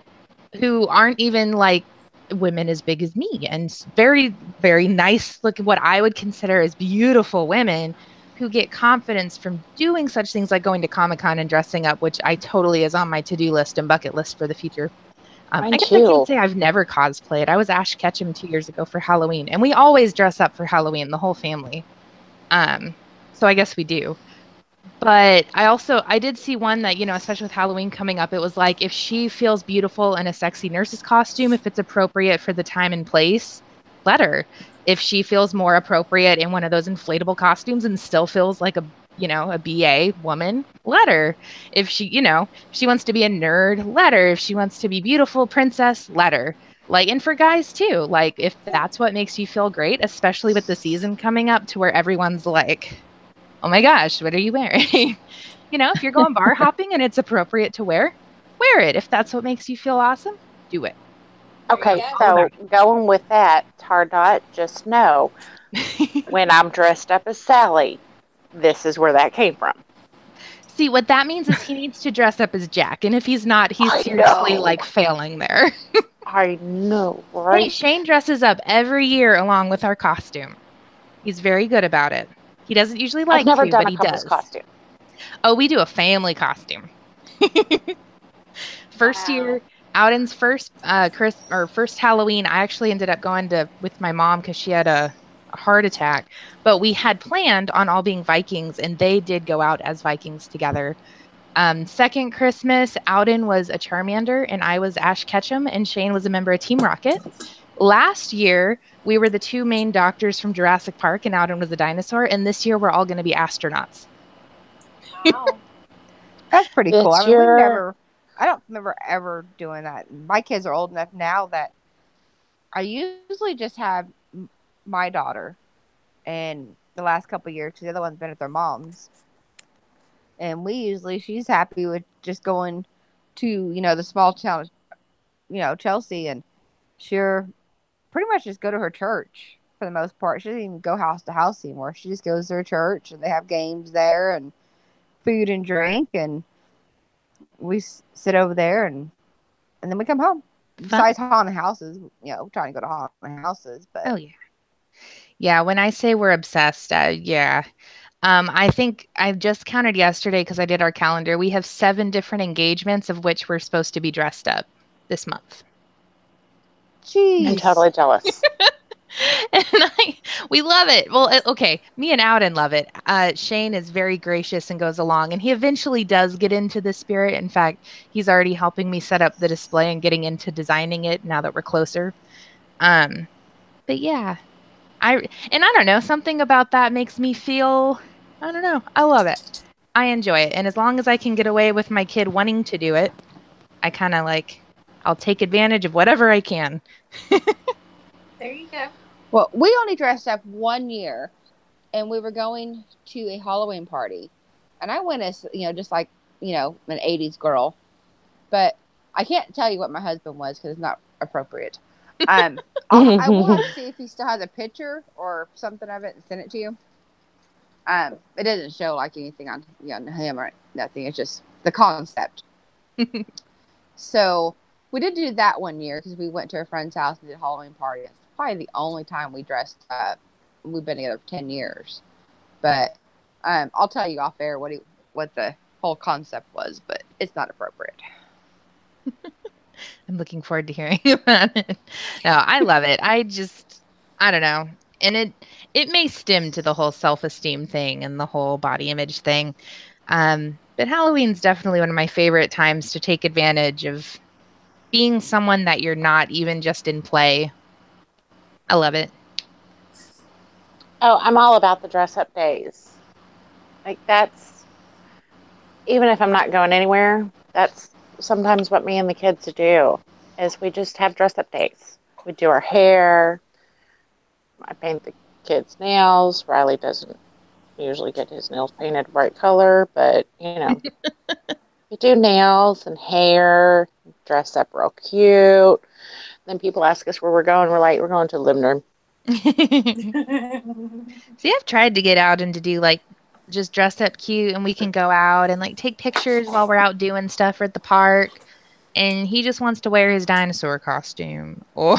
who aren't even like women as big as me and very, very nice look at what I would consider as beautiful women who get confidence from doing such things like going to Comic Con and dressing up, which I totally is on my to do list and bucket list for the future. Mine I guess I can too. say I've never cosplayed. I was Ash Ketchum 2 years ago for Halloween, and we always dress up for Halloween, the whole family. Um, so I guess we do. But I did see one that, especially with Halloween coming up, it was like if she feels beautiful in a sexy nurse's costume, if it's appropriate for the time and place, let her. If she feels more appropriate in one of those inflatable costumes and still feels like a BA woman, let her. If she wants to be a nerd, let her. If she wants to be beautiful princess, let her. Like, and for guys too, like if that's what makes you feel great, especially with the season coming up to where everyone's like, oh my gosh, what are you wearing? If you're going bar hopping and it's appropriate to wear it. If that's what makes you feel awesome, do it. There you Okay, go. All about so going with that, Tardot, just know it. when I'm dressed up as Sally, this is where that came from. See, what that means is he needs to dress up as Jack. And if he's not, he's I seriously know. like failing there. I know, Hey, right? Shane dresses up every year along with our costume. He's very good about it. He doesn't usually I've like never to, done but a he couple's does. costume. Oh, we do a family costume. First Wow. year, Ouden's first Halloween, I actually ended up going to with my mom because she had a heart attack. But we had planned on all being Vikings, and they did go out as Vikings together. Second Christmas, Ouden was a Charmander, and I was Ash Ketchum, and Shane was a member of Team Rocket. Last year, we were the two main doctors from Jurassic Park, and Ouden was a dinosaur. And this year, we're all going to be astronauts. Wow. That's pretty cool. I It's mean, your I don't remember ever doing that. My kids are old enough now that I usually just have my daughter and the last couple of years because the other one's been at their mom's. And she's happy with just going to, the small town, Chelsea, and she'll pretty much just go to her church for the most part. She doesn't even go house to house anymore. She just goes to her church and they have games there and food and drink. And we sit over there and then we come home. Fun. Besides haunted houses, trying to go to haunted houses, but Oh, yeah. Yeah, when I say we're obsessed, yeah. I think I just counted yesterday because I did our calendar. We have 7 different engagements of which we're supposed to be dressed up this month. I'm Jeez. totally jealous. And we love it. Well, okay, me and Auden love it. Shane is very gracious and goes along, and he eventually does get into the spirit. In fact, he's already helping me set up the display and getting into designing it now that we're closer. Um, but yeah, I don't know, something about that makes me feel, I don't know, I love it. I enjoy it. And as long as I can get away with my kid wanting to do it, I kind of like, I'll take advantage of whatever I can. There you go. Well, we only dressed up 1 year, and we were going to a Halloween party, and I went as just like an '80s girl, but I can't tell you what my husband was because it's not appropriate. Um, I will have to see if he still has a picture or something of it and send it to you. It doesn't show like anything on him or nothing. It's just the concept. So we did do that 1 year because we went to a friend's house and did a Halloween party. It's probably the only time we dressed up. We've been together for 10 years. But I'll tell you off air what the whole concept was, but it's not appropriate. I'm looking forward to hearing about it. No, I love it. I don't know. And it may stem to the whole self-esteem thing and the whole body image thing. But Halloween's definitely one of my favorite times to take advantage of being someone that you're not, even just in play. I love it. Oh, I'm all about the dress up days. Like that's even if I'm not going anywhere, that's sometimes what me and the kids do is we just have dress up days. We do our hair. I paint the kids' nails. Riley doesn't usually get his nails painted a bright color, but we do nails and hair, dress up real cute. Then people ask us where we're going. We're like, we're going to the living room. See, I've tried to get out and to do like just dress up cute and we can go out and like take pictures while we're out doing stuff at the park. And he just wants to wear his dinosaur costume or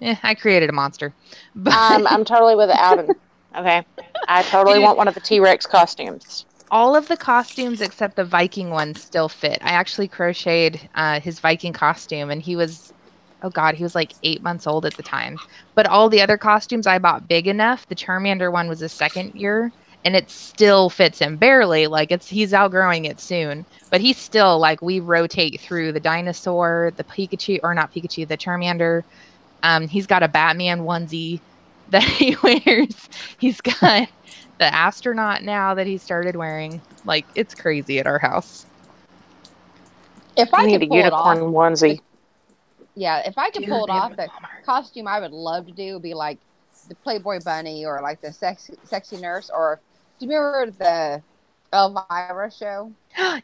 I created a monster. But I'm totally with Alden. Okay. I totally dude, want one of the T-Rex costumes. all of the costumes except the Viking one still fit. I actually crocheted his Viking costume and he was, oh God, he was like 8 months old at the time. But all the other costumes I bought big enough. The Charmander one was a second year and it still fits him barely. Like he's outgrowing it soon. But he's still like we rotate through the dinosaur, the Pikachu, or not Pikachu, the Charmander. He's got a Batman onesie that he wears. He's got the astronaut now that he started wearing. Like it's crazy at our house. If I I need could a pull it unicorn off, off. if I could pull Dude, it they have off, them the at Walmart. costume I would love to do would be like the Playboy Bunny or like the sexy nurse. Or do you remember the Elvira show?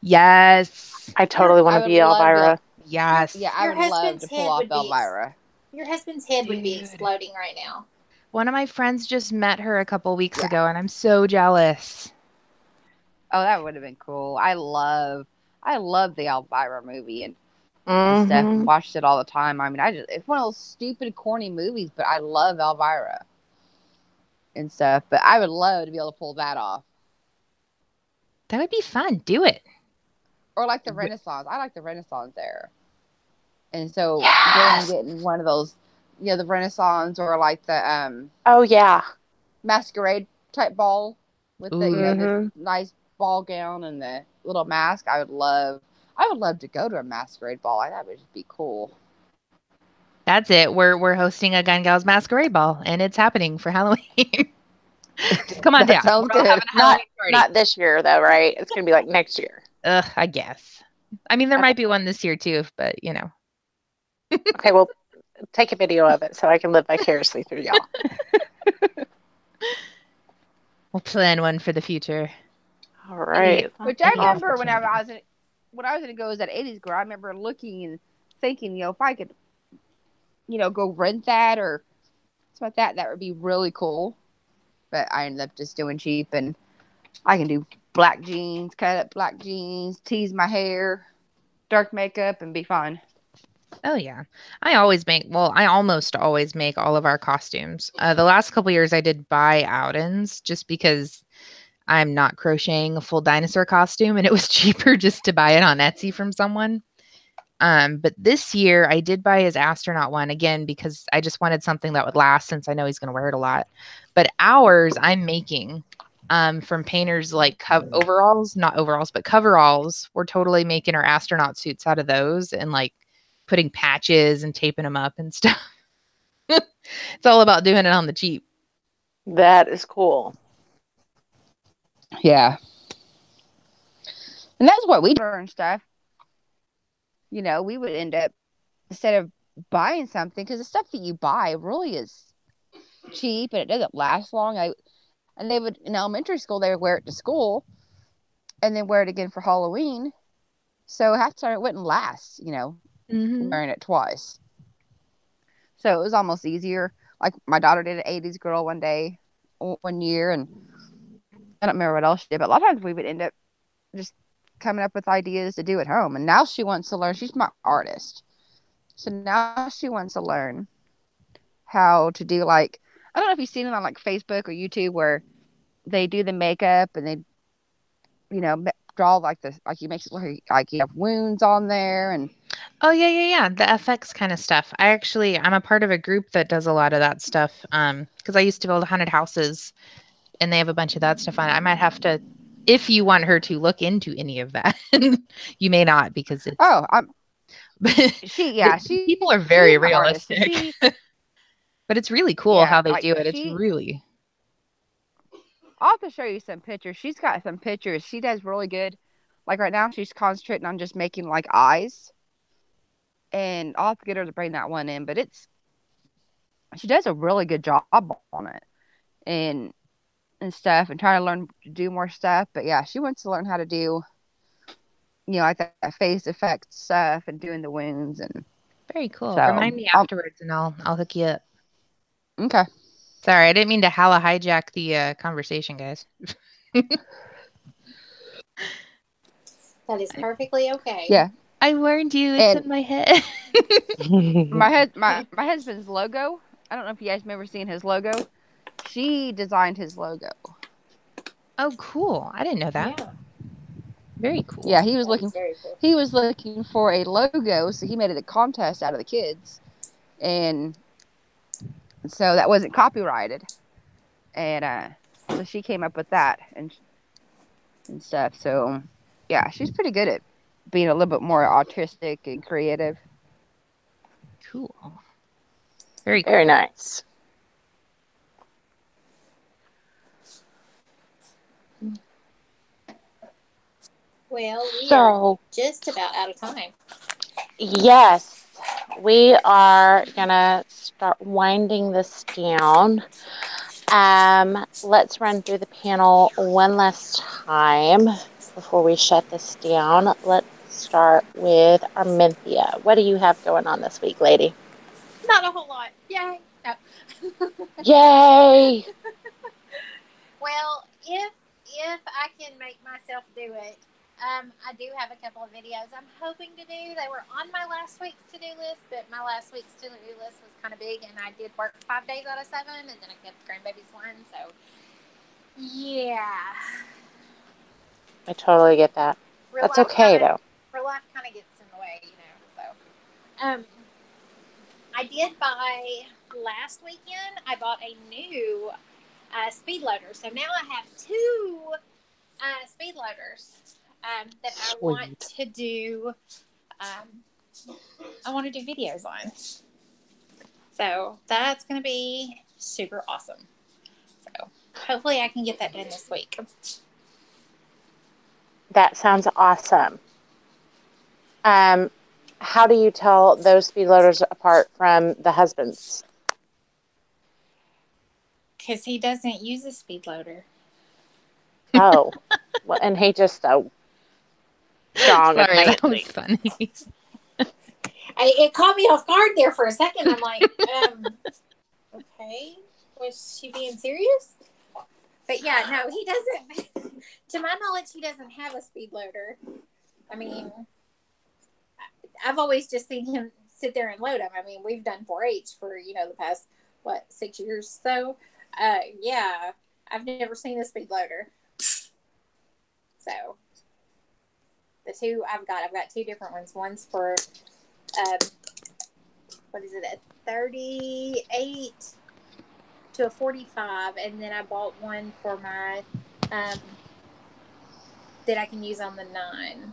Yes. I Your totally want I to would be love to be able. Elvira. Yeah, Yes. I would love to pull off Elvira. your husband's head would be Dude. exploding right now. One of my friends just met her a couple weeks Yeah. ago and I'm so jealous. Oh, that would have been cool. I love the Elvira movie and stuff. Mm-hmm. Watched it all the time. I mean, it's one of those stupid, corny movies, but I love Elvira and stuff. But I would love to be able to pull that off. That would be fun. Do it. Or like the W- Renaissance. I like the Renaissance era. And so going and Yes. getting one of those, the Renaissance or like the Oh yeah. masquerade type ball with the the Ooh. Mm-hmm. nice ball gown and the little mask. I would love to go to a masquerade ball. That would just be cool. That's it. We're hosting a Gun Gals Masquerade Ball and it's happening for Halloween. Just come on That down. sounds We're all having good. a Not Halloween party. not this year though, right? It's gonna be like next year. I guess. I mean, there Okay. might be one this year too, but Okay, well take a video of it so I can live vicariously through y'all. we'll plan one for the future. All Any right. Which That's I any remember awesome. opportunity. when I was in go as that '80s girl. I remember looking and thinking, if I could, go rent that or something like that, that would be really cool. But I ended up just doing cheap, and I can do black jeans, cut up black jeans, tease my hair, dark makeup, and be fine. Oh yeah. I almost always make all of our costumes. The last couple years I did buy outins just because I'm not crocheting a full dinosaur costume and it was cheaper just to buy it on Etsy from someone. But this year I did buy his astronaut one again because I just wanted something that would last since I know he's going to wear it a lot. But ours I'm making from painters like overalls, not overalls, but coveralls. We're totally making our astronaut suits out of those and like putting patches and taping them up and stuff. It's all about doing it on the cheap. That is cool. Yeah. And that's what we learn stuff. We would end up, instead of buying something, because the stuff that you buy really is cheap and it doesn't last long. And they would, in elementary school, they would wear it to school and then wear it again for Halloween. So half the time it wouldn't last, wearing it twice. So it was almost easier. Like my daughter did an 80s girl one year, and I don't remember what else she did, but a lot of times we would end up just coming up with ideas to do at home. And now she wants to learn. She's my artist. So now she wants to learn how to do, like, I don't know if you've seen it on like Facebook or YouTube where they do the makeup and they, draw like you make it look like you have wounds on there. And Oh yeah. The FX kind of stuff. I'm a part of a group that does a lot of that stuff. Because I used to build haunted houses and they have a bunch of that stuff on it. I might have to, if you want her to look into any of that. You may not because it's people are very she's my artist, so realistic. But it's really cool how they like do it. It's really I'll have to show you some pictures. She's got some pictures. She does really good. Like right now, she's concentrating on just making like eyes. And I'll have to get her to bring that one in. But she does a really good job on it and stuff, and trying to learn to do more stuff. But yeah, she wants to learn how to do, like that face effect stuff and doing the wounds and. very cool. So, Remind me afterwards and I'll hook you up. Okay. Sorry, I didn't mean to hijack the conversation, guys. That is perfectly okay. Yeah. I warned you. It's in my head. my husband's logo. I don't know if you guys remember seeing his logo. She designed his logo. Oh, cool! I didn't know that. Yeah. Very cool. Yeah, he was looking. Cool. He was looking for a logo, so he made it a contest out of the kids, and so that wasn't copyrighted, and so she came up with that and stuff. So yeah, she's pretty good at being a little bit more artistic and creative. Cool. Very cool. Very nice. Well, we are just about out of time. Yes, we are going to start winding this down. Let's run through the panel one last time before we shut this down. Let's start with Arminthia. What do you have going on this week, lady? Not a whole lot. Yay. No. Yay! Well, if I can make myself do it, I do have a couple of videos I'm hoping to do. They were on my last week's to-do list, but my last week's to-do list was kind of big, and I did work 5 days out of 7, and then I kept grandbabies one, so yeah. I totally get that. That's okay, though. Real life kind of gets in the way, so. I did buy, last weekend, I bought a new speed loader, so now I have 2 speed loaders. That I want to do. I want to do videos on. So that's going to be super awesome. So hopefully I can get that done this week. That sounds awesome. How do you tell those speed loaders apart from the husband's? Because he doesn't use a speed loader. Oh, well, and he just so strong. Sorry, that was funny. It caught me off guard there for a second. I'm like, okay, was she being serious? But yeah, no, he doesn't. To my knowledge, he doesn't have a speed loader. I mean, I've always just seen sit there and load them. I mean, we've done 4-H for, the past, 6 years. So, yeah, I've never seen a speed loader. So, the two I've got two different ones. One's for, what is it, a 38 to a 45. And then I bought one for my, that I can use on the 9.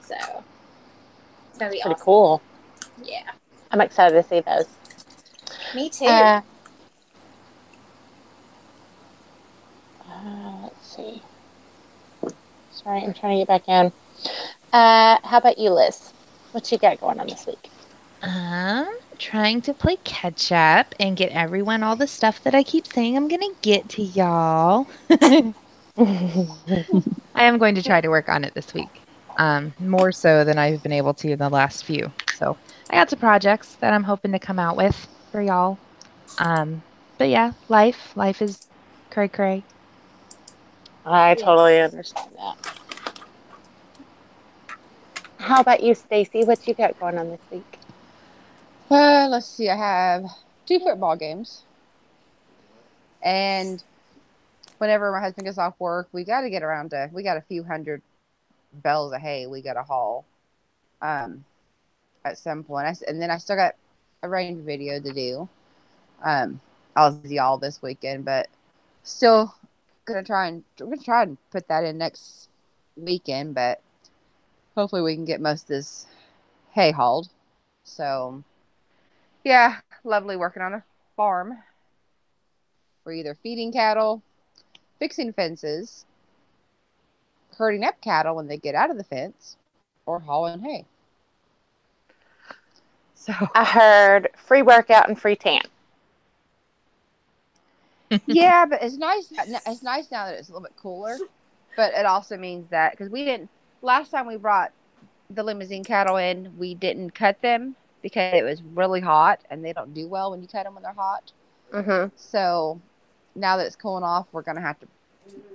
So, it's going to be Pretty awesome. cool. Yeah. I'm excited to see those. Me too. Let's see. Sorry, I'm trying to get back in. How about you, Liz? What you got going on this week? Trying to play catch up and get everyone all the stuff that I keep saying I'm gonna get to y'all. I am going to try to work on it this week. More so than I've been able to in the last few. So I got some projects that I'm hoping to come out with for y'all. But yeah, life is cray cray. I totally understand that. How about you, Stacy? What you got going on this week? Let's see. I have 2 football games, and whenever my husband gets off work, we got to get around to. We got a few hundred bales of hay we got to haul. At some point, and then I still got a range video to do. I was busy all this weekend, but still we're gonna try and put that in next weekend. But hopefully we can get most of this hay hauled. So yeah, lovely working on a farm. We're either feeding cattle, fixing fences, herding up cattle when they get out of the fence, or hauling hay. So I heard free workout and free tan. yeah, but it's nice. It's nice now that it's a little bit cooler. But it also means that because we didn't last time we brought the limousine cattle in, we didn't cut them because it was really hot, and they don't do well when you cut them when they're hot. Mm-hmm. So now that it's cooling off, we're gonna have to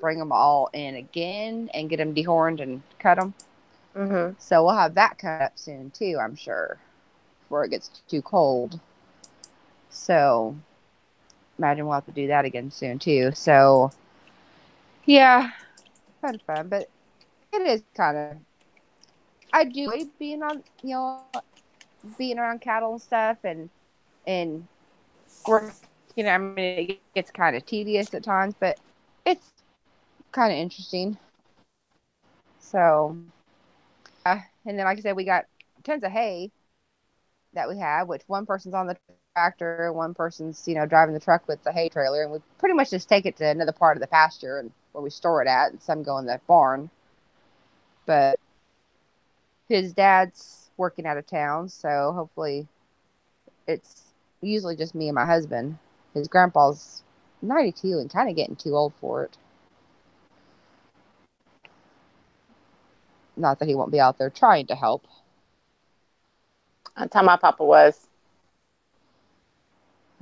bring them all in again and get them dehorned and cut them. Mm-hmm. So we'll have that cut up soon too, I'm sure, before it gets too cold. So imagine we'll have to do that again soon too. So yeah, fun, but it is kind of. I do like being on, being around cattle and stuff, and working. I mean, it gets kind of tedious at times, but it's kind of interesting. So, and then like I said, we got tons of hay that we have, which one person's on the tractor, one person's driving the truck with the hay trailer, and we pretty much just take it to another part of the pasture and where we store it at, and some go in the barn. But his dad's working out of town, so hopefully it's usually just me and my husband. His grandpa's 92 and kind of getting too old for it. Not that he won't be out there trying to help. That's how my papa was.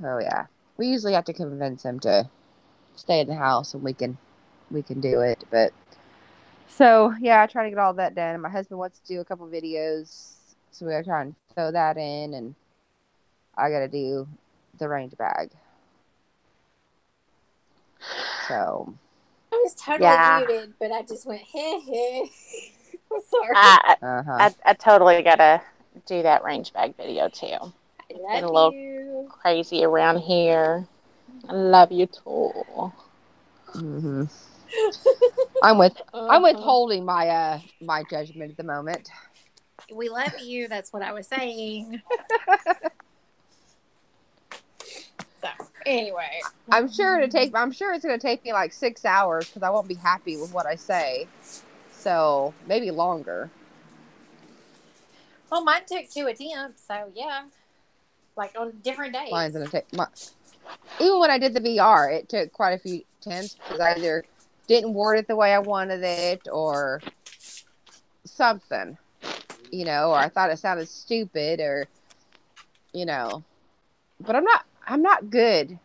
Oh yeah, we usually have to convince him to stay in the house, and we can do it. But so yeah, I try to get all that done. My husband wants to do a couple videos, so we gotta try and throw that in, and I gotta do the range bag. So I was totally muted, but I just went, heh. I'm sorry. I totally gotta do that range bag video too. I It's love been a little you. crazy around here. I love you too. Mm-hmm. I'm withholding my my judgment at the moment. We love you. That's what I was saying. So anyway, I'm sure it's going to take me like 6 hours because I won't be happy with what I say. So maybe longer. Well, mine took 2 attempts, so yeah, like on different days. Mine's going to take even when I did the VR, it took quite a few attempts because I either didn't word it the way I wanted it or something, or I thought it sounded stupid or, but I'm not good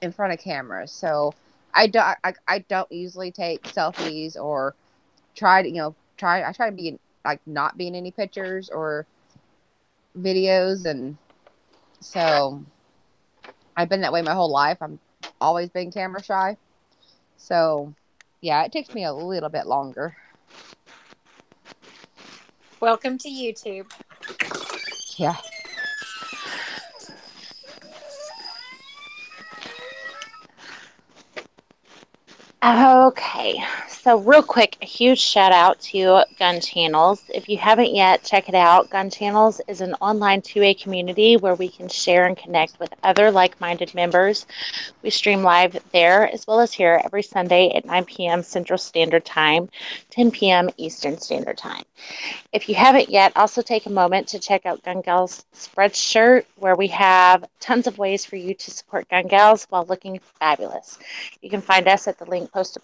in front of cameras. So I don't usually take selfies or try to, I try to be like not be in any pictures or videos, and so I've been that way my whole life. I'm always been camera shy. So, yeah, it takes me a little bit longer. Welcome to YouTube. Yeah. Okay, so real quick, a huge shout out to Gun Channels. If you haven't yet, check it out. Gun Channels is an online 2A community where we can share and connect with other like minded members. We stream live there as well as here every Sunday at 9 p.m. Central Standard Time, 10 p.m. Eastern Standard Time. If you haven't yet, also take a moment to check out Gun Gals SpreadShirt, where we have tons of ways for you to support Gun Gals while looking fabulous. You can find us at the link posted.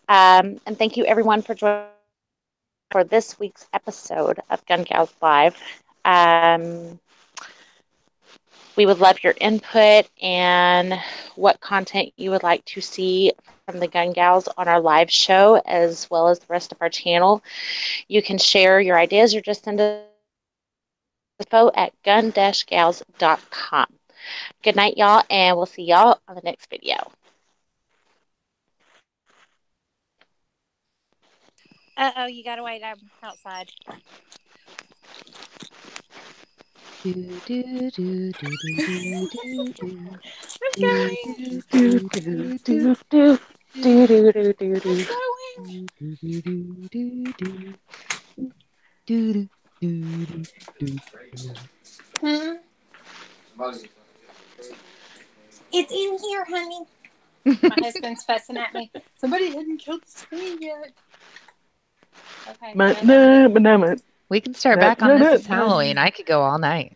And thank you everyone for joining for this week's episode of Gun Gals Live. We would love your input and what content you would like to see from the Gun Gals on our live show, as well as the rest of our channel. You can share your ideas or just send us info at gun-gals.com. Good night, y'all, and we'll see y'all on the next video. Uh-oh, you gotta wait. I'm outside. Do, do, do, do, do, do, do, do. I'm Do, going. do, do, do, do, do. Do, do, do, do, I'm do. going. Do, do, do, do, do, do. Do, do, do, do, do, do. Hmm? It's in here, honey. My husband's fussing at me. Somebody hadn't killed the screen yet. Okay. We can start back on This Is Halloween. I could go all night.